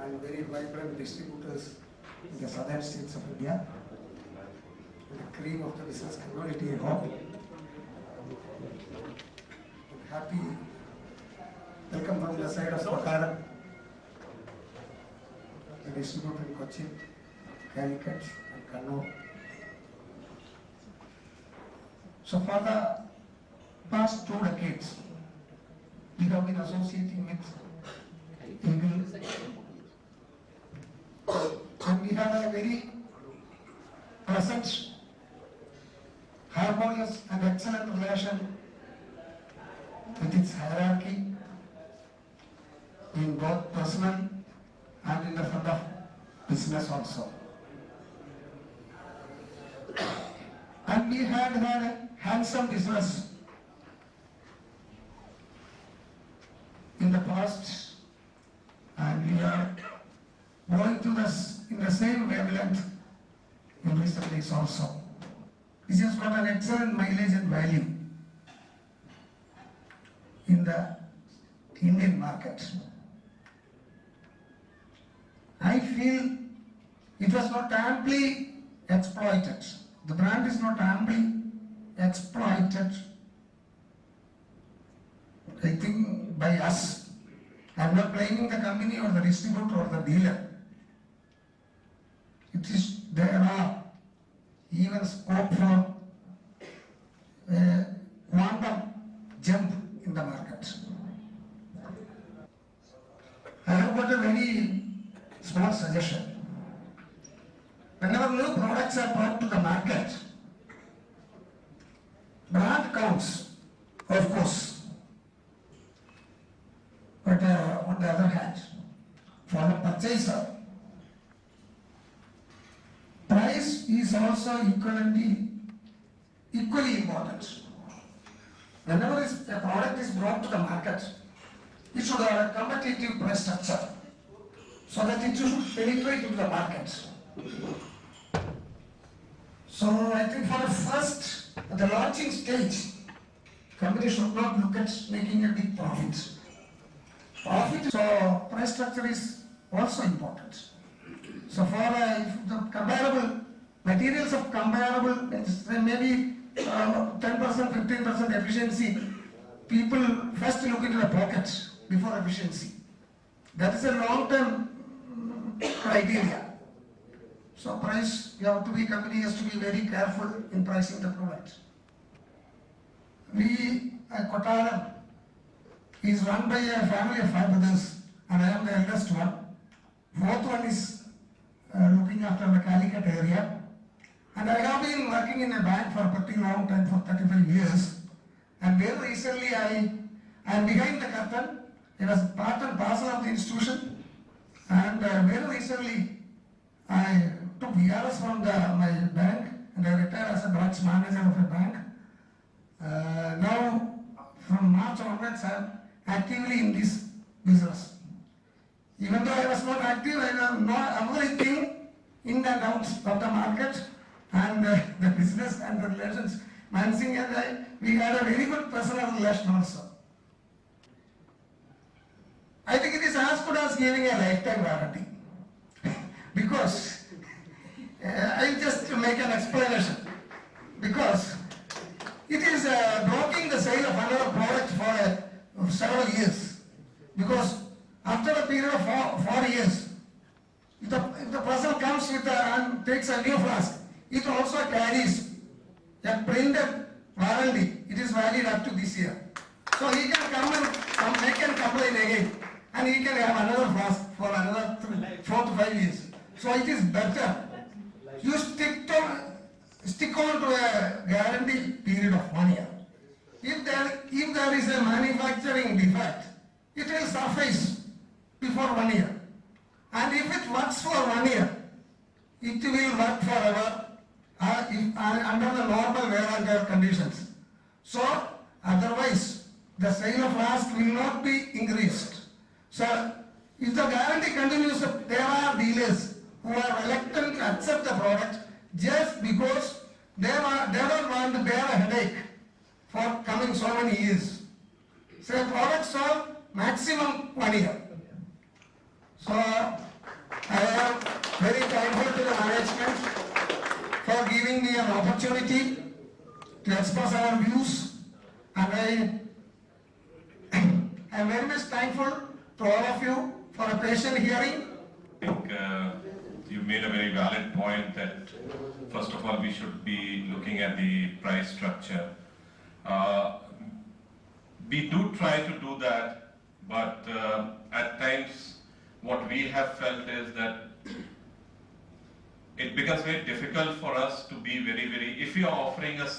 and very vibrant distributors in the southern states of India, and the cream of the business community at home. Happy welcome from the side of Makaram, the distributor in Cochin, Calicut and Kannur. So for the past 2 decades, we have been associating with Eagle, and we have a very pleasant, harmonious and excellent relation with its hierarchy in both personal and in the front of business also. And we had a handsome business in the past, and we are going to this in the same wavelength in recent days also. This has got an excellent mileage and value in the Indian market. I feel it was not amply exploited. The brand is not amply exploited, I think, by us. I'm not blaming the company or the distributor or the dealer. There are even scope for quantum jump in the market. I have got a very small suggestion. Whenever new products are brought to the market, brand counts, of course. for the purchaser, price is also equally important. Whenever a product is brought to the market, it should have a competitive price structure so that it should penetrate into the market. So I think for the first, the launching stage, company should not look at making a big profit. So price structure is also important. So for if the comparable materials of comparable, maybe 10%, 15% efficiency, people first look into the pockets before efficiency. That is a long-term criteria. So price, company has to be very careful in pricing the product. Kottaram is run by a family of 5 brothers, and I am the eldest one. Fourth one is looking after the Calicut area. And I have been working in a bank for a pretty long time, for 35 years. And very recently I am behind the curtain. I was part and parcel of the institution. And very recently I took VRS from my bank and I retired as a branch manager of a bank. Now from March onwards I am actively in this business. Even though I was not active, I know everything in and out of the market and the business and the relations. Mansingh and I, we had a very good personal relation also. I think it is as good as giving a lifetime guarantee. Because, I'll just make an explanation. Because it is blocking the sale of another product for several years. Because after a period of 4 years, if the person comes with and takes a new flask, it also carries a printed warranty. It is valid up to this year. So he can come and make a complaint again, and he can have another flask for another 4 to 5 years. So it is better you stick on to a guarantee period of 1 year. If there is a manufacturing defect, it will suffice before 1 year. And if it works for 1 year, it will work forever under the normal wear and tear conditions. So otherwise, the sale of flask will not be increased. So if the guarantee continues, there are dealers who are reluctant to accept the product just because they don't want to bear a headache for coming so many years. So products are maximum 1 year. So I am very thankful to the management for giving me an opportunity to express our views, and I am very much thankful to all of you for a patient hearing. I think you made a very valid point that first of all we should be looking at the price structure. We do try to do that, but at times what we have felt is that it becomes very difficult for us to be if you are offering a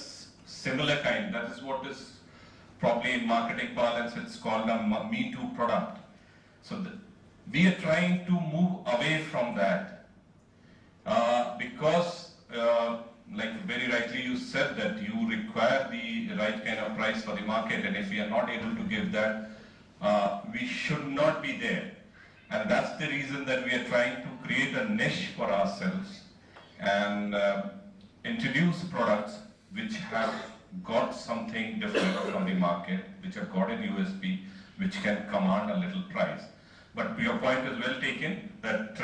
similar kind, that is what is probably in marketing parlance it's called a me too product. So we are trying to move away from that because like very rightly you said that you require the right kind of price for the market, and if we are not able to give that, we should not be there. And that's the reason that we are trying to create a niche for ourselves and introduce products which have got something different from the market, which have got an USP, which can command a little price. But your point is well taken that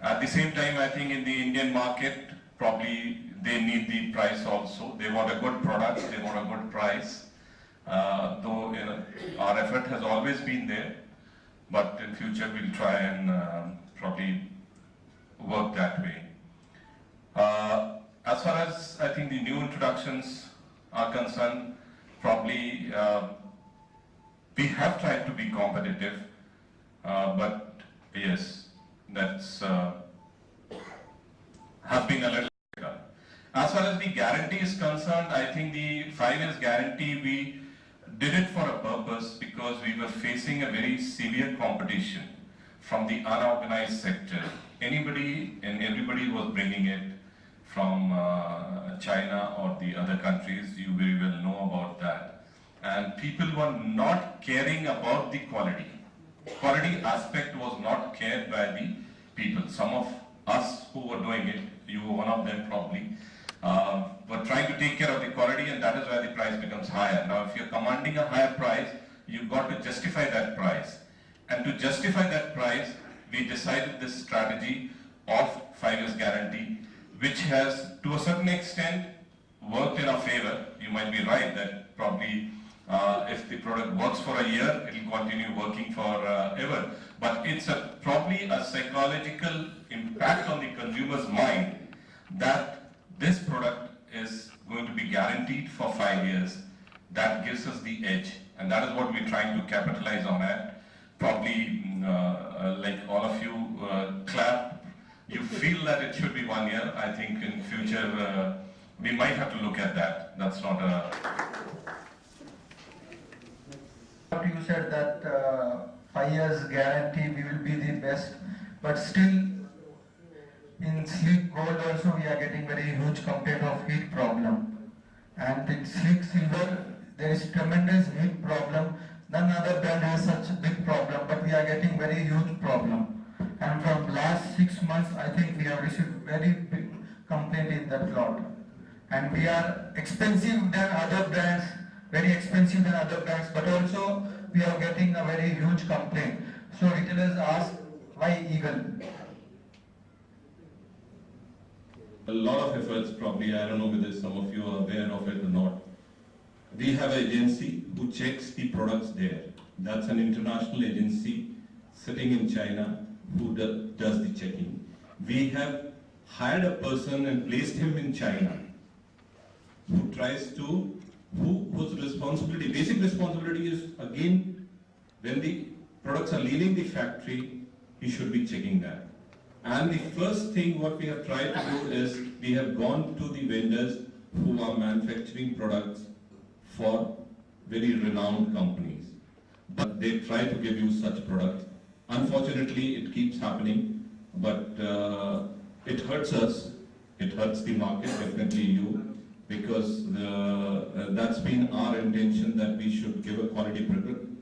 at the same time, I think in the Indian market, probably they need the price also. They want a good product, they want a good price. Though our effort has always been there, but in future we'll try and probably work that way. As far as I think the new introductions are concerned, probably we have tried to be competitive, but yes, that's has been a little difficult. As far as the guarantee is concerned, I think the 5 years guarantee, we did it for a purpose because we were facing a very severe competition from the unorganized sector. Anybody and everybody was bringing it from China or the other countries. You very well know about that. And people were not caring about the quality. Quality aspect was not cared by the people. Some of us who were doing it, you were one of them probably, were trying to take care of the quality, and that is why the price becomes higher. Now if you're commanding a higher price, you've got to justify that price. And to justify that price, we decided this strategy of 5 years guarantee, which has to a certain extent worked in our favor. You might be right that probably if the product works for a year, it will continue working for ever. But it's probably a psychological impact on the consumer's mind that this product is going to be guaranteed for 5 years. That gives us the edge, and that is what we're trying to capitalize on that. Probably like all of you clap, you feel that it should be 1 year. I think in future we might have to look at that. That's not a... You said that 5 years guarantee we will be the best, but still in Sleek Gold also we are getting very huge complaint of heat problem, and in Sleek Silver there is tremendous heat problem. None other brand has such a big problem, but we are getting very huge problem. And from last 6 months, I think we have received very big complaint in that lot. And we are expensive than other brands, very expensive than other brands, but also we are getting a very huge complaint. So retailers ask, why Eagle? A lot of efforts, probably, I don't know whether some of you are aware of it or not. We have an agency who checks the products there. That's an international agency sitting in China who does the checking. We have hired a person and placed him in China who tries to, whose responsibility, basic responsibility is, again, when the products are leaving the factory, he should be checking that. And the first thing what we have tried to do is, we have gone to the vendors who are manufacturing products for very renowned companies. But they try to give you such products. Unfortunately, it keeps happening, but it hurts us. It hurts the market, definitely you, because that's been our intention, that we should give a quality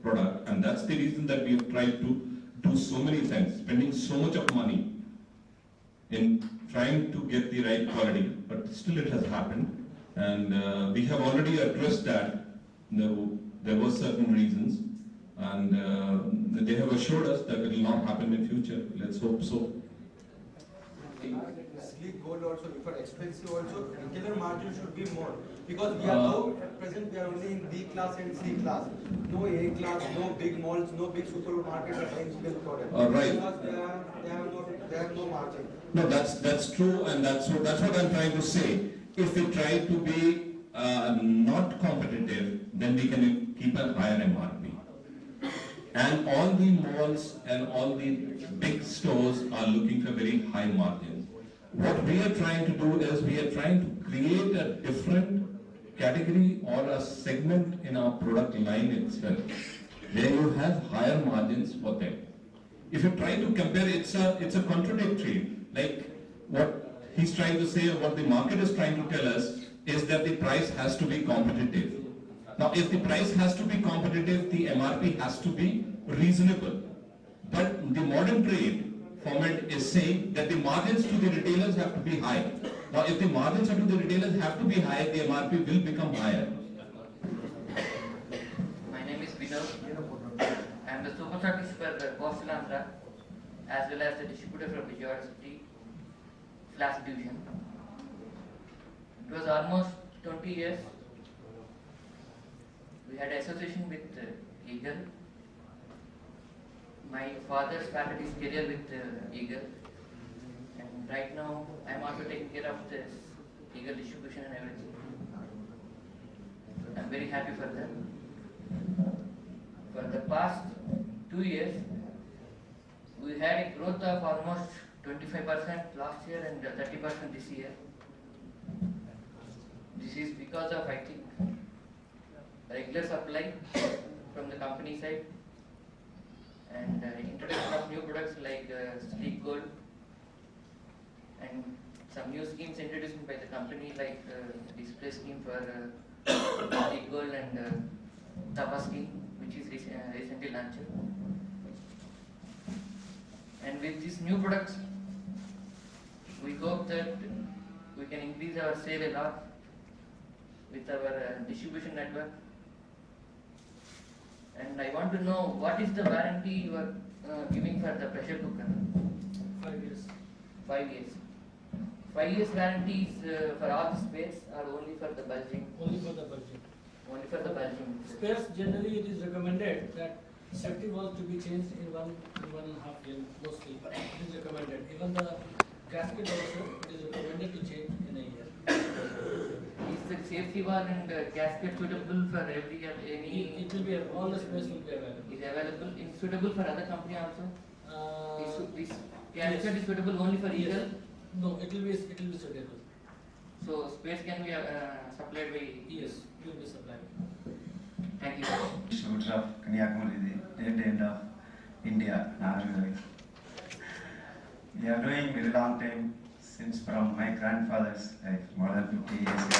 product, and that's the reason that we have tried to do so many things, spending so much of money in trying to get the right quality, but still it has happened. And we have already addressed that. There were certain reasons, and they have assured us that it will not happen in future. Let's hope so. Sleek Gold also, if it's expensive also, retailer margin should be more. Because we are now, at present, we are only in B class and C class. No A class, no big malls, no big supermarkets are selling Sleek product. Right. Because they have no margin. No, that's true, and that's what I'm trying to say. If we try to be not competitive, then we can keep a higher MRP. And all the malls and all the big stores are looking for very high margins. What we are trying to do is, we are trying to create a different category or a segment in our product line itself, where you have higher margins for them. If you try to compare, it's a contradictory. Like what he's trying to say, or what the market is trying to tell us, is that the price has to be competitive. Now, if the price has to be competitive, the MRP has to be reasonable. But the modern trade format is saying that the margins to the retailers have to be high. Now, if the margins to the retailers have to be high, the MRP will become higher. My name is Vison. I am the super service for Coastal Andhra, as well as the distributor from Vijayawada City, Flask division. It was almost 20 years. We had association with Eagle. My father started his career with Eagle, and right now I am also taking care of this Eagle distribution and everything. I am very happy for that. For the past 2 years, we had a growth of almost 25% last year and 30% this year. This is because of, I think, regular supply from the company side and introduction of new products sleek gold, and some new schemes introduced by the company like display scheme for sleek gold and Tapa scheme, which is recently launched. And with these new products, we hope that we can increase our sale a lot with our distribution network. And I want to know what is the warranty you are giving for the pressure cooker? 5 years. 5 years. 5 years warranty is for all the spares or only for the bulging? Only for the bulging. Only for the bulging. Spares, generally it is recommended that safety valve to be changed in 1.5 year mostly. It is recommended. Even the gasket also, it is recommended to change in a year. Is the safety valve and gasket suitable for every any? It will be, all the spares will be available. Is available. Is suitable for other company also? This gasket yes. is suitable only for Yes. Eagle? No, it will be suitable. So spares can be supplied by? Yes, it will be supplied. Thank you. Distributor of Kanyakumari, the end of India, Nagaland. We are doing very long time since from my grandfather's life, more than 50 years ago.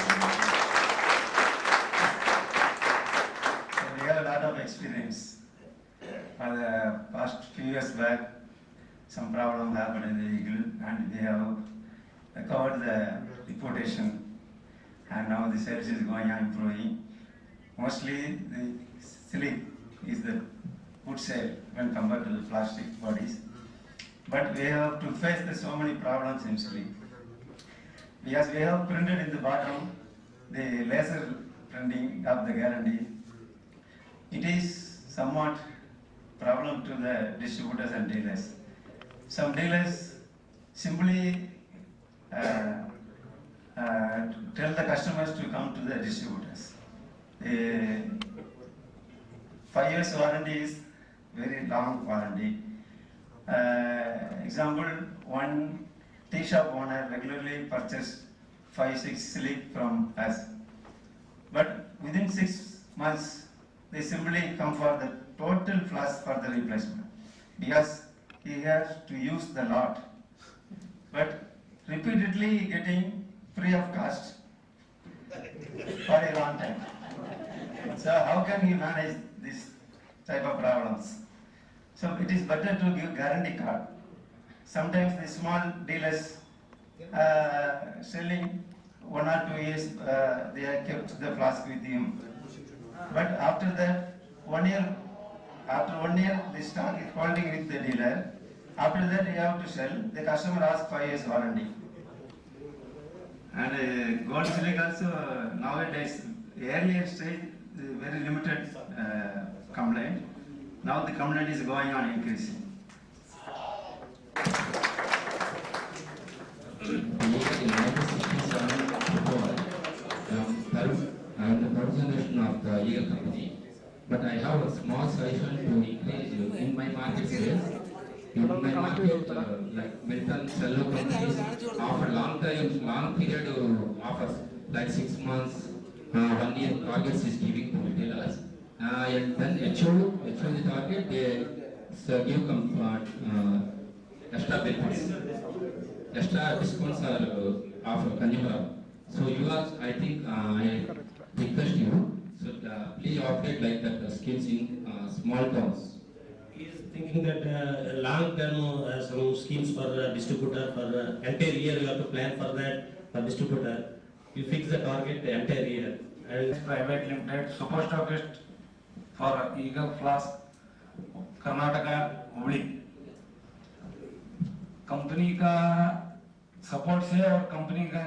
So we have a lot of experience. For the past few years back, some problem happened in the Eagle and we have recovered the reputation, and now the sales is going on improving. Mostly the sleek is the good sale when compared to the plastic bodies. But we have to face so many problems in sleek. Because we have printed in the bottom the laser printing of the guarantee. It is somewhat problem to the distributors and dealers. Some dealers simply tell the customers to come to the distributors. 5 years warranty is very long warranty. Example, one tea shop owner regularly purchased 5-6 sleek from us. But within 6 months, they simply come for the total flask for the replacement because he has to use the lot. But repeatedly getting free of cost for a long time. So how can we manage this type of problems? So it is better to give guarantee card. Sometimes the small dealers selling 1 or 2 years, they have kept the flask with him. But after that, 1 year, after 1 year, the stock is holding with the dealer. After that, you have to sell. The customer asks 5 years warranty. And gold sleek also nowadays, earlier stage, very limited complaint. Now the complaint is going on increasing. I am the third generation of the Eagle company, but I have a small solution to increase in my market sales. In my market, like mental cello companies offer long period offers, like 6 months, 1 year targets is giving to retailers. And then achieve the target, they give extra benefits, extra discounts are offered consumer. So you are, I think, I request you, so please operate like that schemes in small towns. He is thinking that long term some schemes for distributor for entire year you have to plan for that for distributor. You fix the target the entire year. And private limited super stockist for Eagle Flask, Karnataka, Hubli. Company का support से और company का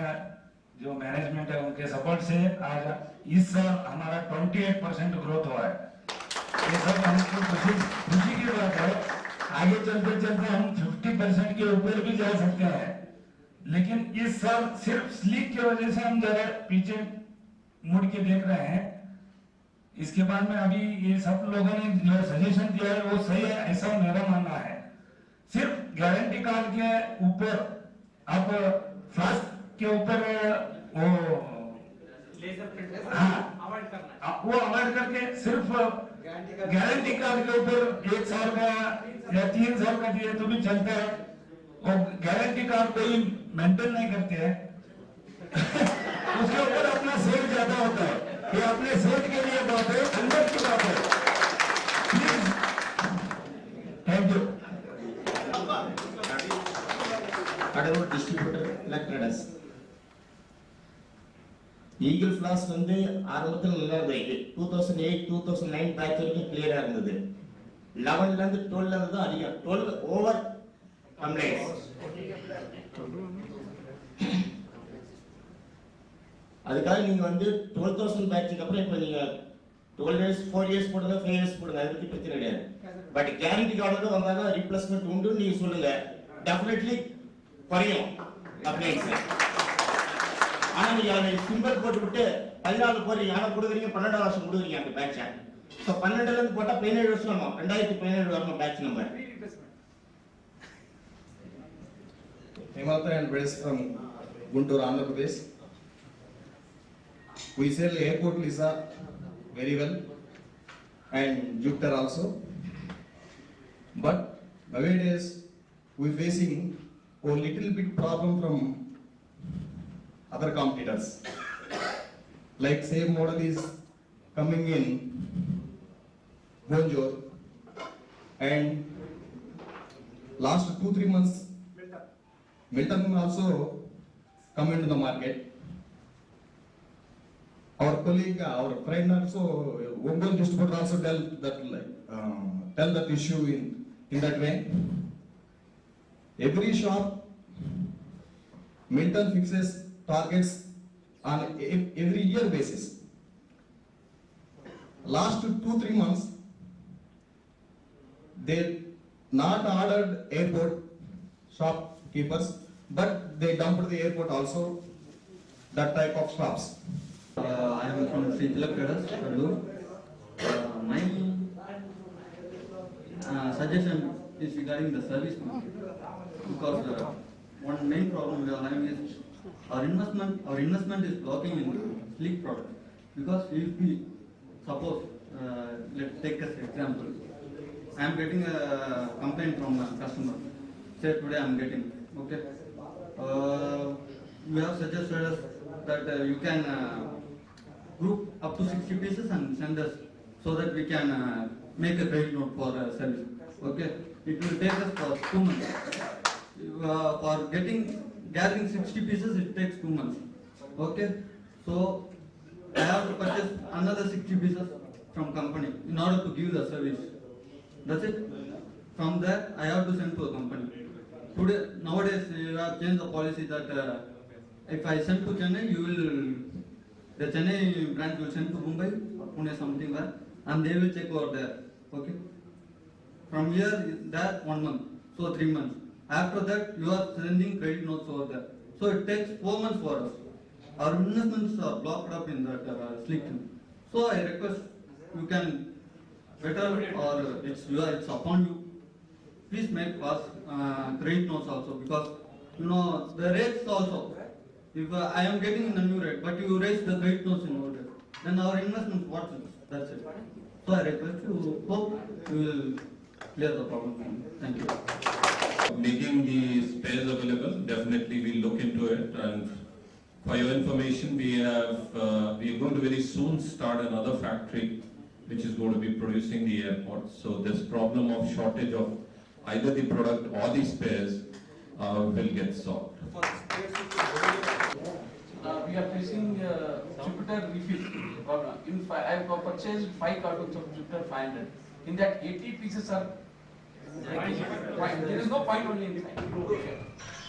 जो management है उनके support से आज इस साल हमारा 28% ग्रोथ हुआ है। ये सब हमको खुशी की बात है। आगे चलते चलते हम 50% के ऊपर भी जा सकते हैं, लेकिन इस साल सिर्फ स्लीक की वजह से हम जरा पीछे मुड़ के देख रहे हैं। इसके बाद में अभी ये सब लोगों ने जो सजेशन दिया है वो सही है, ऐसा मेरा मानना है। सिर्फ गारंटी कार्ड के ऊपर आप फ्लास्क के ऊपर वो लेजर प्रिंट वो अवॉइड करके सिर्फ गारंटी कार्ड के ऊपर 1 साल का या 3 साल का दिए तो भी चलता है, और गारंटी कार्ड कोई मेंटेन नहीं करते हैं उसके ऊपर अपना सेल ज्यादा होता है। ये अपने सेल के लिए बात है, अंदर की बात है। Thank you. Distributor electronics eagle Flask வந்து ஆரம்பத்தில் நல்லா இருந்தது. 2008 2009 பேட்ச் வரைக்கும் கிளியரா இருந்தது. 11ல இருந்து 12ல இருந்து தான் அதிகம். 12 ஓவர் கம்ப்ளைண்ட்ஸ். அதுக்காக நீங்க வந்து 12000 பேட்ச்க்கு அப்புறம் இப்போ நீங்க 12 இயர்ஸ் 4 இயர்ஸ் போடுங்க 5 இயர்ஸ் போடுங்க, அதை பத்தி பிரச்சனை கிடையாது. பட் கேரண்டி கார்டு வந்தாங்க ரீப்ளேஸ்மெண்ட் உண்டு நீங்க சொல்லுங்க, டெஃபினெட்லி குறையும் கம்ப்ளைண்ட்ஸ். ஆனா நீங்க அதை சிம்பிள் போட்டு விட்டு 14 போறீங்க, ஆனா கொடுக்குறீங்க 12 வருஷம் கொடுக்குறீங்க அந்த பேட்சை. ஸோ 12ல இருந்து போட்டா 17 வருஷம் வரணும், 2017 வரணும் batch number. Hemanta and Wes from Guntur, Andhra Pradesh. We sell airport Lisa very well and Jupiter also. But nowadays we facing a little bit problem from other competitors. Like same model is coming in Bonjour, and last 2-3 months Milton also come into the market. Our colleague, our friend also, Wombol distributor also tell that issue in that way. Every shop Milton fixes targets on every year basis. Last 2-3 months, they not ordered airport shopkeepers, but they dumped the airport also, that type of shops. I am from Sitlapedas, Kannur. My suggestion is regarding the service market, because one main problem we are having is our investment is blocking in sleek product. Because if we suppose, let's take as example, I am getting a complaint from a customer. Say today I am getting, okay. We have suggested us that you can group up to 60 pieces and send us so that we can make a credit note for service. Okay, it will take us for 2 months. For gathering 60 pieces, it takes 2 months. Okay, so I have to purchase another 60 pieces from company in order to give the service. That's it. From there, I have to send to a company. Nowadays, you have changed the policy that if I send to Chennai, the Chennai branch will send to Mumbai, Pune, something like, and they will check over there. Okay. From here, there 1 month, so 3 months. After that, you are sending credit notes over there. So it takes 4 months for us. Our investments are blocked up in that sleek. So I request you can better, or it's upon you. Please make fast credit notes also, because the rates also. If I am getting in the new rate, but you raise the credit notes in order, then our investments, what's it? That's it. So I request you, hope you will clear the problem. Thank you. Making the spares available, definitely we'll look into it. And for your information, we are going to very soon start another factory which is going to be producing the airport. So this problem of shortage of either the product or the spares will get solved. We are facing Jupiter refill problem. I have purchased 5 cartons of Jupiter 500. In that 80 pieces are there is no point only in the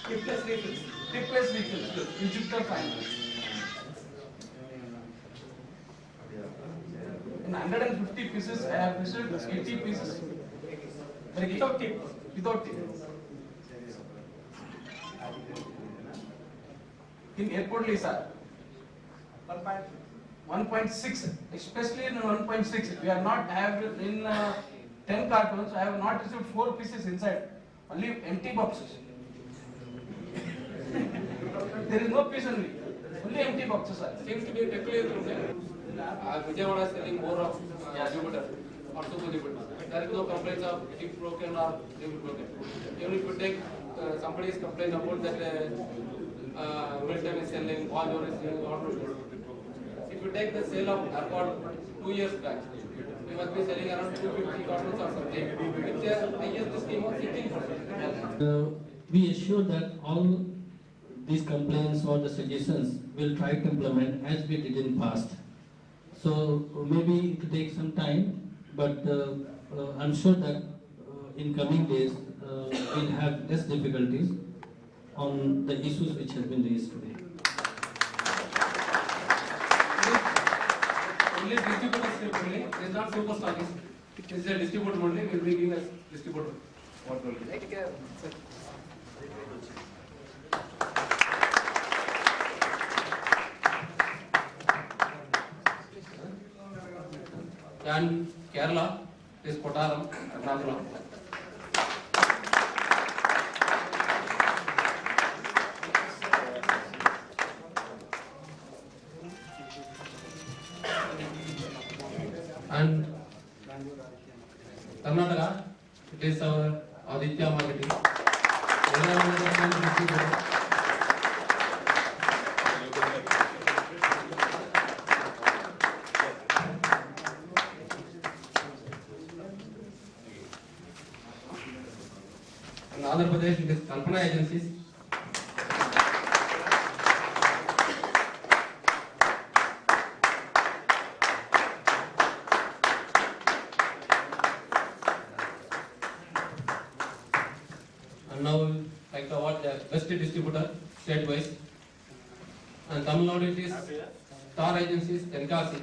Replace refills. Replace refills in Jupiter 500. In 150 pieces, I have received 80 pieces. Without tip. Without tip. In airport Lisa, 1.6, especially in 1.6, we are not have in 10 cartons. I have not received 4 pieces inside, only empty boxes. There is no piece only empty boxes. Seems to be a peculiar thing. Vijayawada is selling more of Jupiter. or super distributor. There is no complaints of chip broken or ring broken. Even if you take somebody's complaint about that Milton is selling, Bonjour is selling, or if you take the sale of AirPod 2 years back, we must be selling around 250 cartons or something. With the highest scheme of 16%. We assure that all these complaints or the suggestions will try to implement as we did in past. So maybe it will take some time, but I'm sure that in coming days we'll have less difficulties on the issues which have been raised today. Only distributors only, it is not super stockist. It is a distributor only, we will be giving as distributor. What will be? And Kerala is Kottaram, Ernakulam. And Karnataka, it is our Aditya Marketing. In Andhra Pradesh, it is Kalpana Agencies. And now, like the what the best distributor state-wise. And Tamil Nadu, it is Star Agencies, Tenkasi.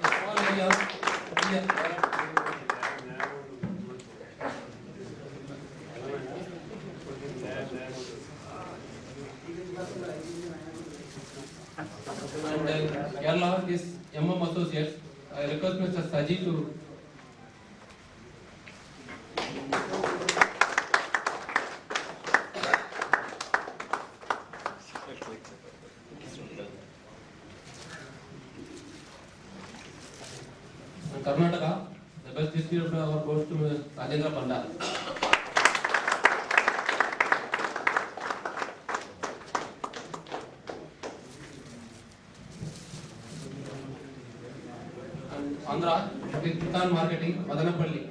Small areas, and Kerala is Associates. I request Mr. Saji to and Karnataka, the best distributor goes to Rajendra Panda. And Andhra, it is Kitan Marketing, Madanapalli.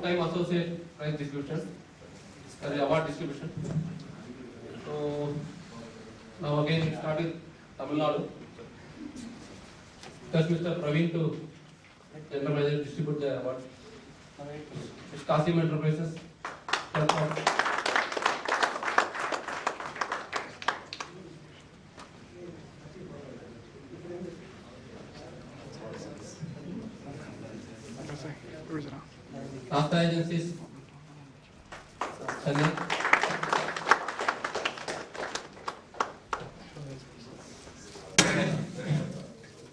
Time associate price distribution, award distribution. So now again it started Tamil Nadu. Request Mr. Praveen to general manager distribute the award. Mr. Kasim Enterprises. Rasta Agencies, Chennai.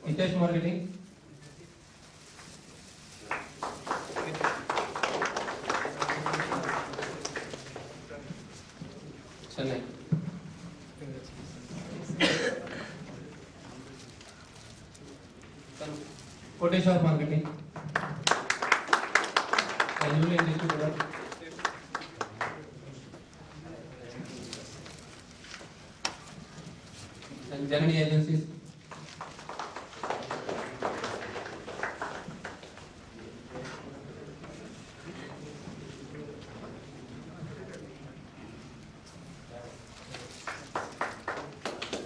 Hitesh Marketing. Chennai. Koteshwar Marketing. Annual distributor. And Germany Agencies.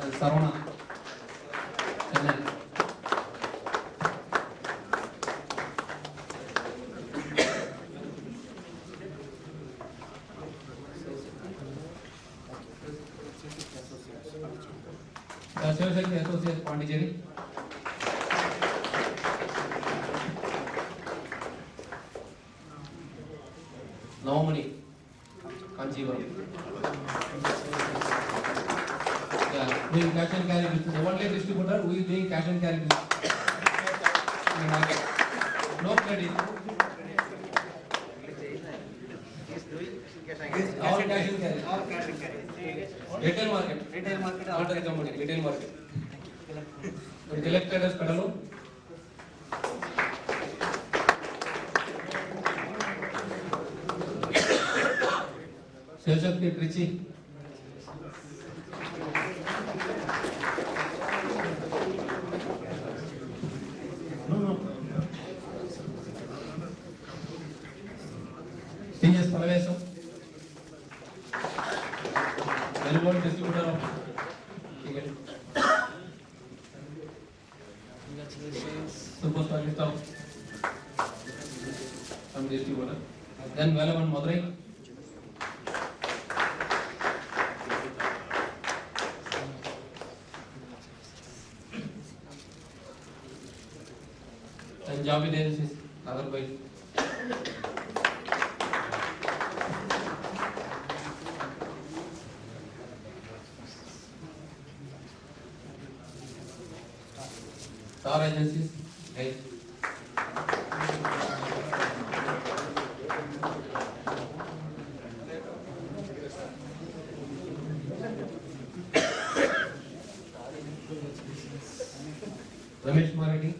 And Sarona. Chennai. Associate Associate Pondicherry. Navamani, Kanchivaram. Yeah. doing cash and carry business. The only distributor who is doing cash and carry business in the market. No credit. All cash and carry. All cash and carry. Retail market. Retail market. Not the commodity. Retail market. Selected as pedalo. Sales of Trichy. TS Palavesam. Well-known distributor of Eagle. Superstarist of some distributor. Then Velavan Madurai. And Javid Agencies, otherwise. Star agencies, right? Ramesh Marathi.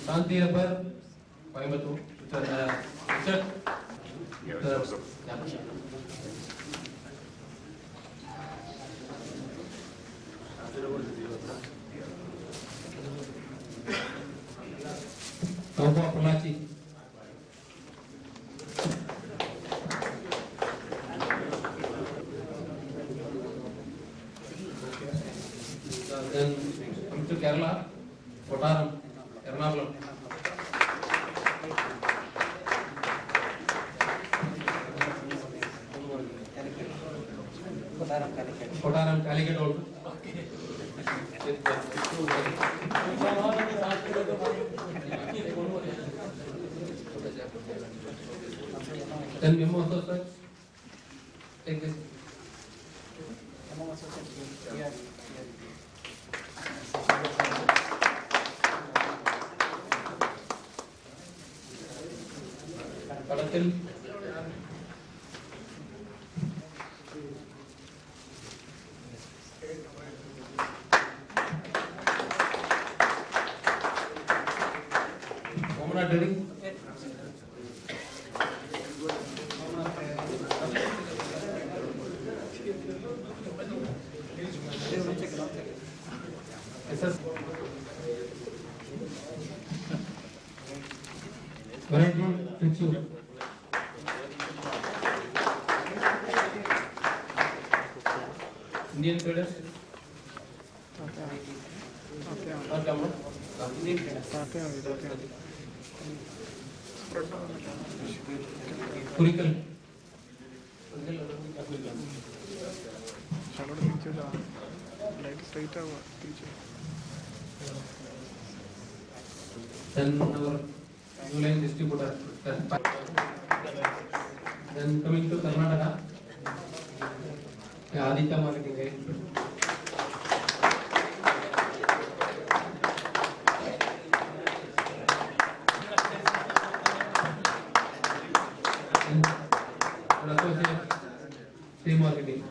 Shanti Rubber, Coimbatore. Richard. Topo Polachi. Then come to Kerala, Kottaram, Ernakulam. Kottaram, Calicut also. Then Memo Associates, take this. Memo Associates, here. Kadatil. Omana Trading. SS. Variety Trichy. Indian traders. Indian traders. Kurical. Then our new line distributor. Then coming to Karnataka, Aditya Marketing. Same marketing.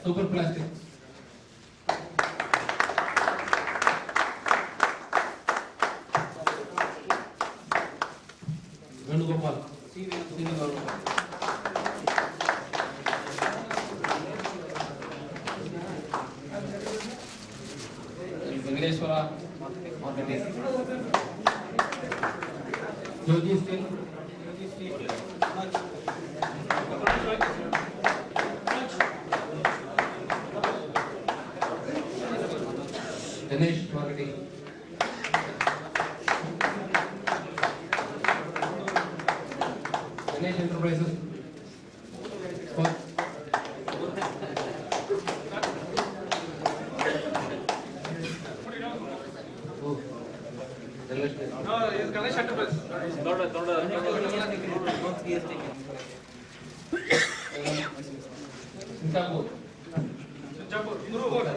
Super plastic. Venugopal. Vengadeshwara marketing. Jyoti Steel. Ganesh marketing. enterprises. For No, it's Ganesh Enterprise.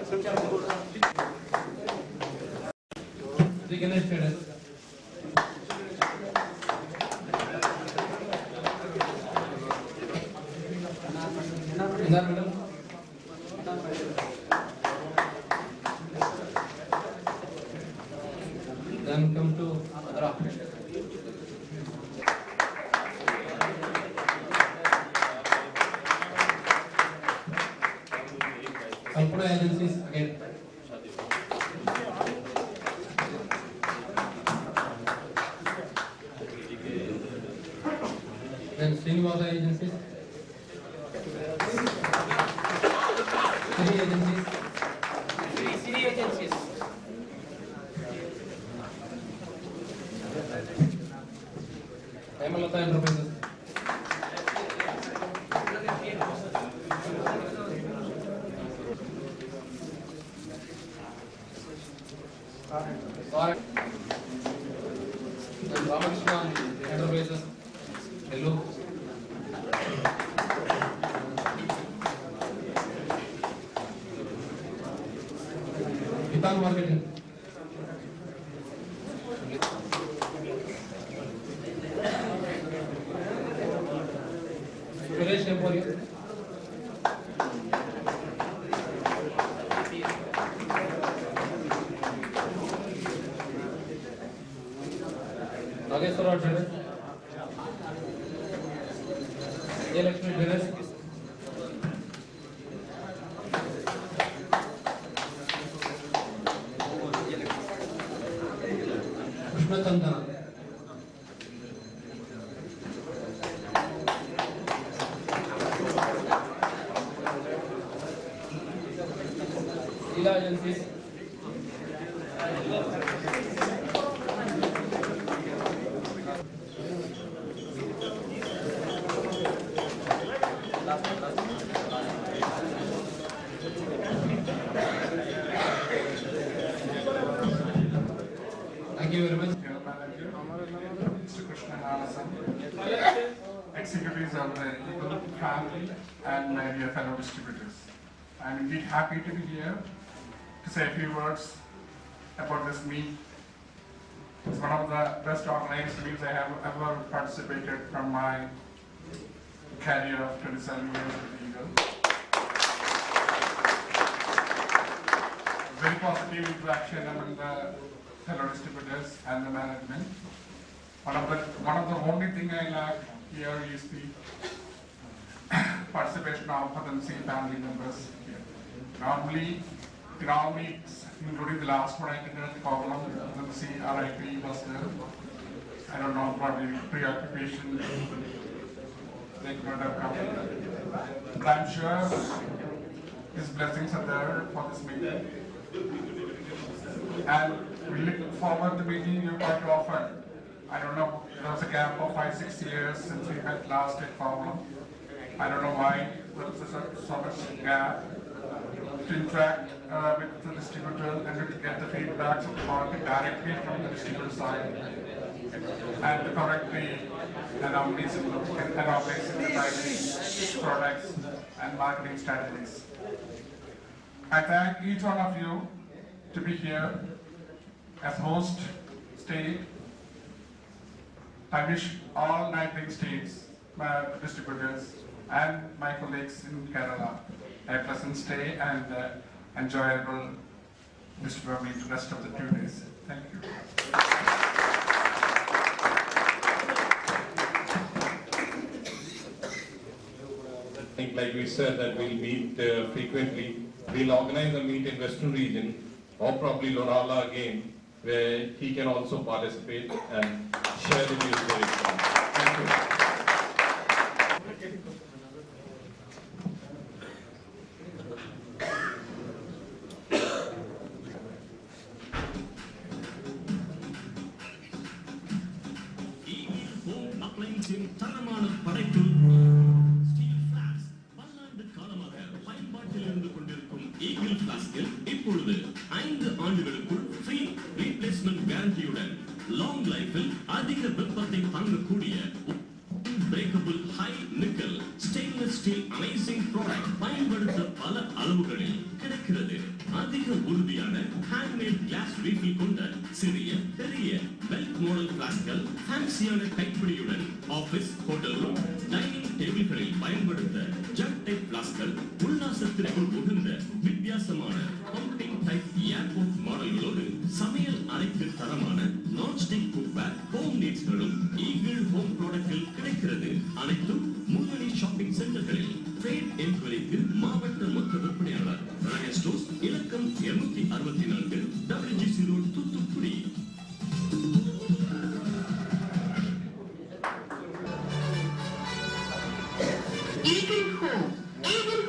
Singapore. The Ganesh Traders. Madam. Then come to other options. Computer agencies again. Then Srinivasa agencies. City agencies. City agencies. Hemalata Enterprises. Alright. Then Ramakrishna Enterprises. Hello. Kitan Marketing. Suresh Emporium. Nageshwara Traders. Lakshmi Traders. Krishna Chandana. Ila agencies. Thank you very much. Mr. Krishna Hanasan, executives of the Eagle family, and my dear fellow distributors. I'm indeed happy to be here to say a few words about this meet. It's one of the best organized meets I have ever participated from my career of 27 years with Eagle. Very positive interaction among the fellow distributors and the management. One of the only thing I like here is the participation of FMC family members here. Normally, in all meets, including the last one I did at the Kovalam, FMC RIP was there. I don't know, probably preoccupation, they could not have come. But I'm sure his blessings are there for this meeting. And we look forward to meeting you quite often. I don't know, there was a gap of 5-6 years since we met last at Kovalam. I don't know why there was so much gap to interact with the distributor and to get the feedbacks of the market directly from the distributor side and to correct the anomalies in the pricing, products and marketing strategies. I thank each one of you to be here as host state. I wish all 19 states, my distributors and my colleagues in Kerala a pleasant stay and enjoyable distributor meet the rest of the 2 days. Thank you. I think like we said that we'll meet frequently. We'll organize a meet in Western region or probably Lonavala again where he can also participate and share the views very strong. Thank you. தரமான படைக்கும் long லைஃபில் அதிக வெப்பத்தை தாங்கக்கூடிய breakable high nickel stainless steel amazing product பயன்படுத்த பல அளவுகளில் கிடைக்கிறது. அதிக உறுதியான handmade glass refill கொண்ட சிறிய பெரிய belt model flaskகள் ஃபேன்சியான கைப்பிடியுடன் ஆபீஸ் ஹோட்டல் ரூம் டைனிங் டேபிள்களில் பயன்படுத்த ஜக் டைப் flaskகள் உல்லாசத்திற்குள் உகந்த வித்தியாசமான பம்பிங் டைப் ஏர்போர்ட் மாடல்களோடு சமையல் அறைக்கு தரமான நான் ஸ்டிக் குக்வேர் ஹோம் நீட்ஸ்களும் ஈகிள் ஹோம் ப்ராடக்ட்டில் கிடைக்கிறது. அனைத்தும் முன்னணி ஷாப்பிங் சென்டர்களில் ட்ரேட் என்கொயரிக்கு மாவட்ட மொத்த விற்பனையாளர் ரகஸ் ஸ்டோர்ஸ் இலக்கம் 264 WG0 Thoothukudi. Eagle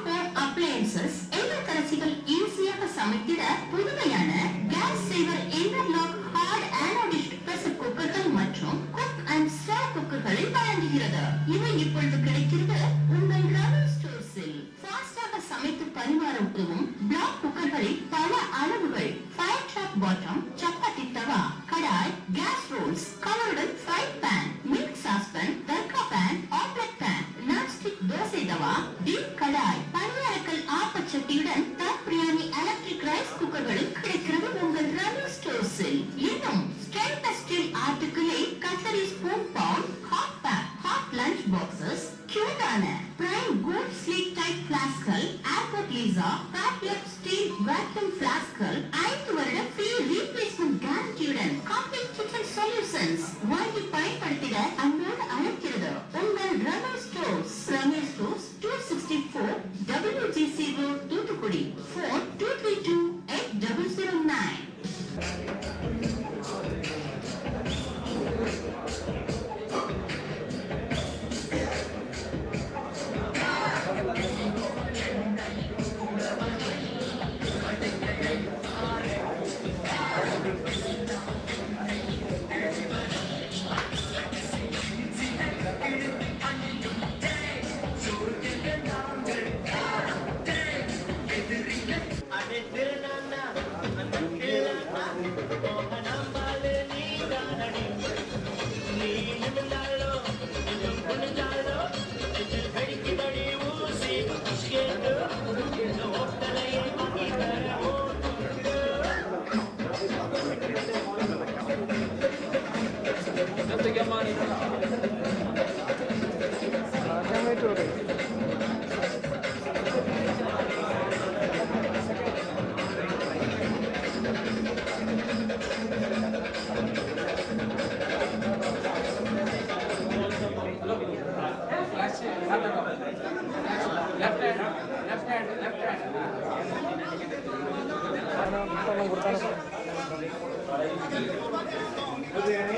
home appliances இல்லத்தரசிகள் ஈஸியாக சமைத்திட புதுமையான gas saver interlock hard anodised pressure குக்கர்கள் மற்றும் குக் அண்ட் சர்வ் குக்கர்களை வழங்குகிறது. இவை இப்பொழுது கிடைக்கிறது உங்கள் ரவி ஸ்டோர்ஸில். ஃபாஸ்டாக சமைத்து பரிமாற உதவும் பிளாக் குக்கர்களில் பல அளவுகள், fire drop bottom, chapati tawa, kadai, gas rolls, கலருடன் fry pan, milk saucepan, tadka pan, omelette pan, nonstick dosa tawa, deep kadai, பணியாரக்கல் ஆப்பச்சட்டியுடன் தம் பிரியாணி எலக்ட்ரிக் ரைஸ் குக்கர்களும் கிடைக்கிறது உங்கள் ரவி ஸ்டோர்ஸில். இன்னும் ஸ்டெயின்லெஸ் ஸ்டீல் ஆர்டிகிளை cutlery spoon bowl, hot pack, hot lunch boxes, கியூட்டான பிரைம் குட் ஸ்லீக் டைப் ஃபிளாஸ்க்கள், ஏர்போர்ட் லீசா, பேட்லெட் ஸ்டீல் வேக்யூம் ஃபிளாஸ்க்கள், 5 வருட ஃப்ரீ ரீப்ளேஸ்மெண்ட் கேரண்டியுடன் கம்ப்ளீட் கிச்சன் சொல்யூஷன்ஸ் வாங்கி பயன்படுத்திட அன்போடு அழைக்கிறது உங்கள் Ravi stores. Ravi stores 264 WG0 Thoothukudi. Phone 232-8009. Left hand.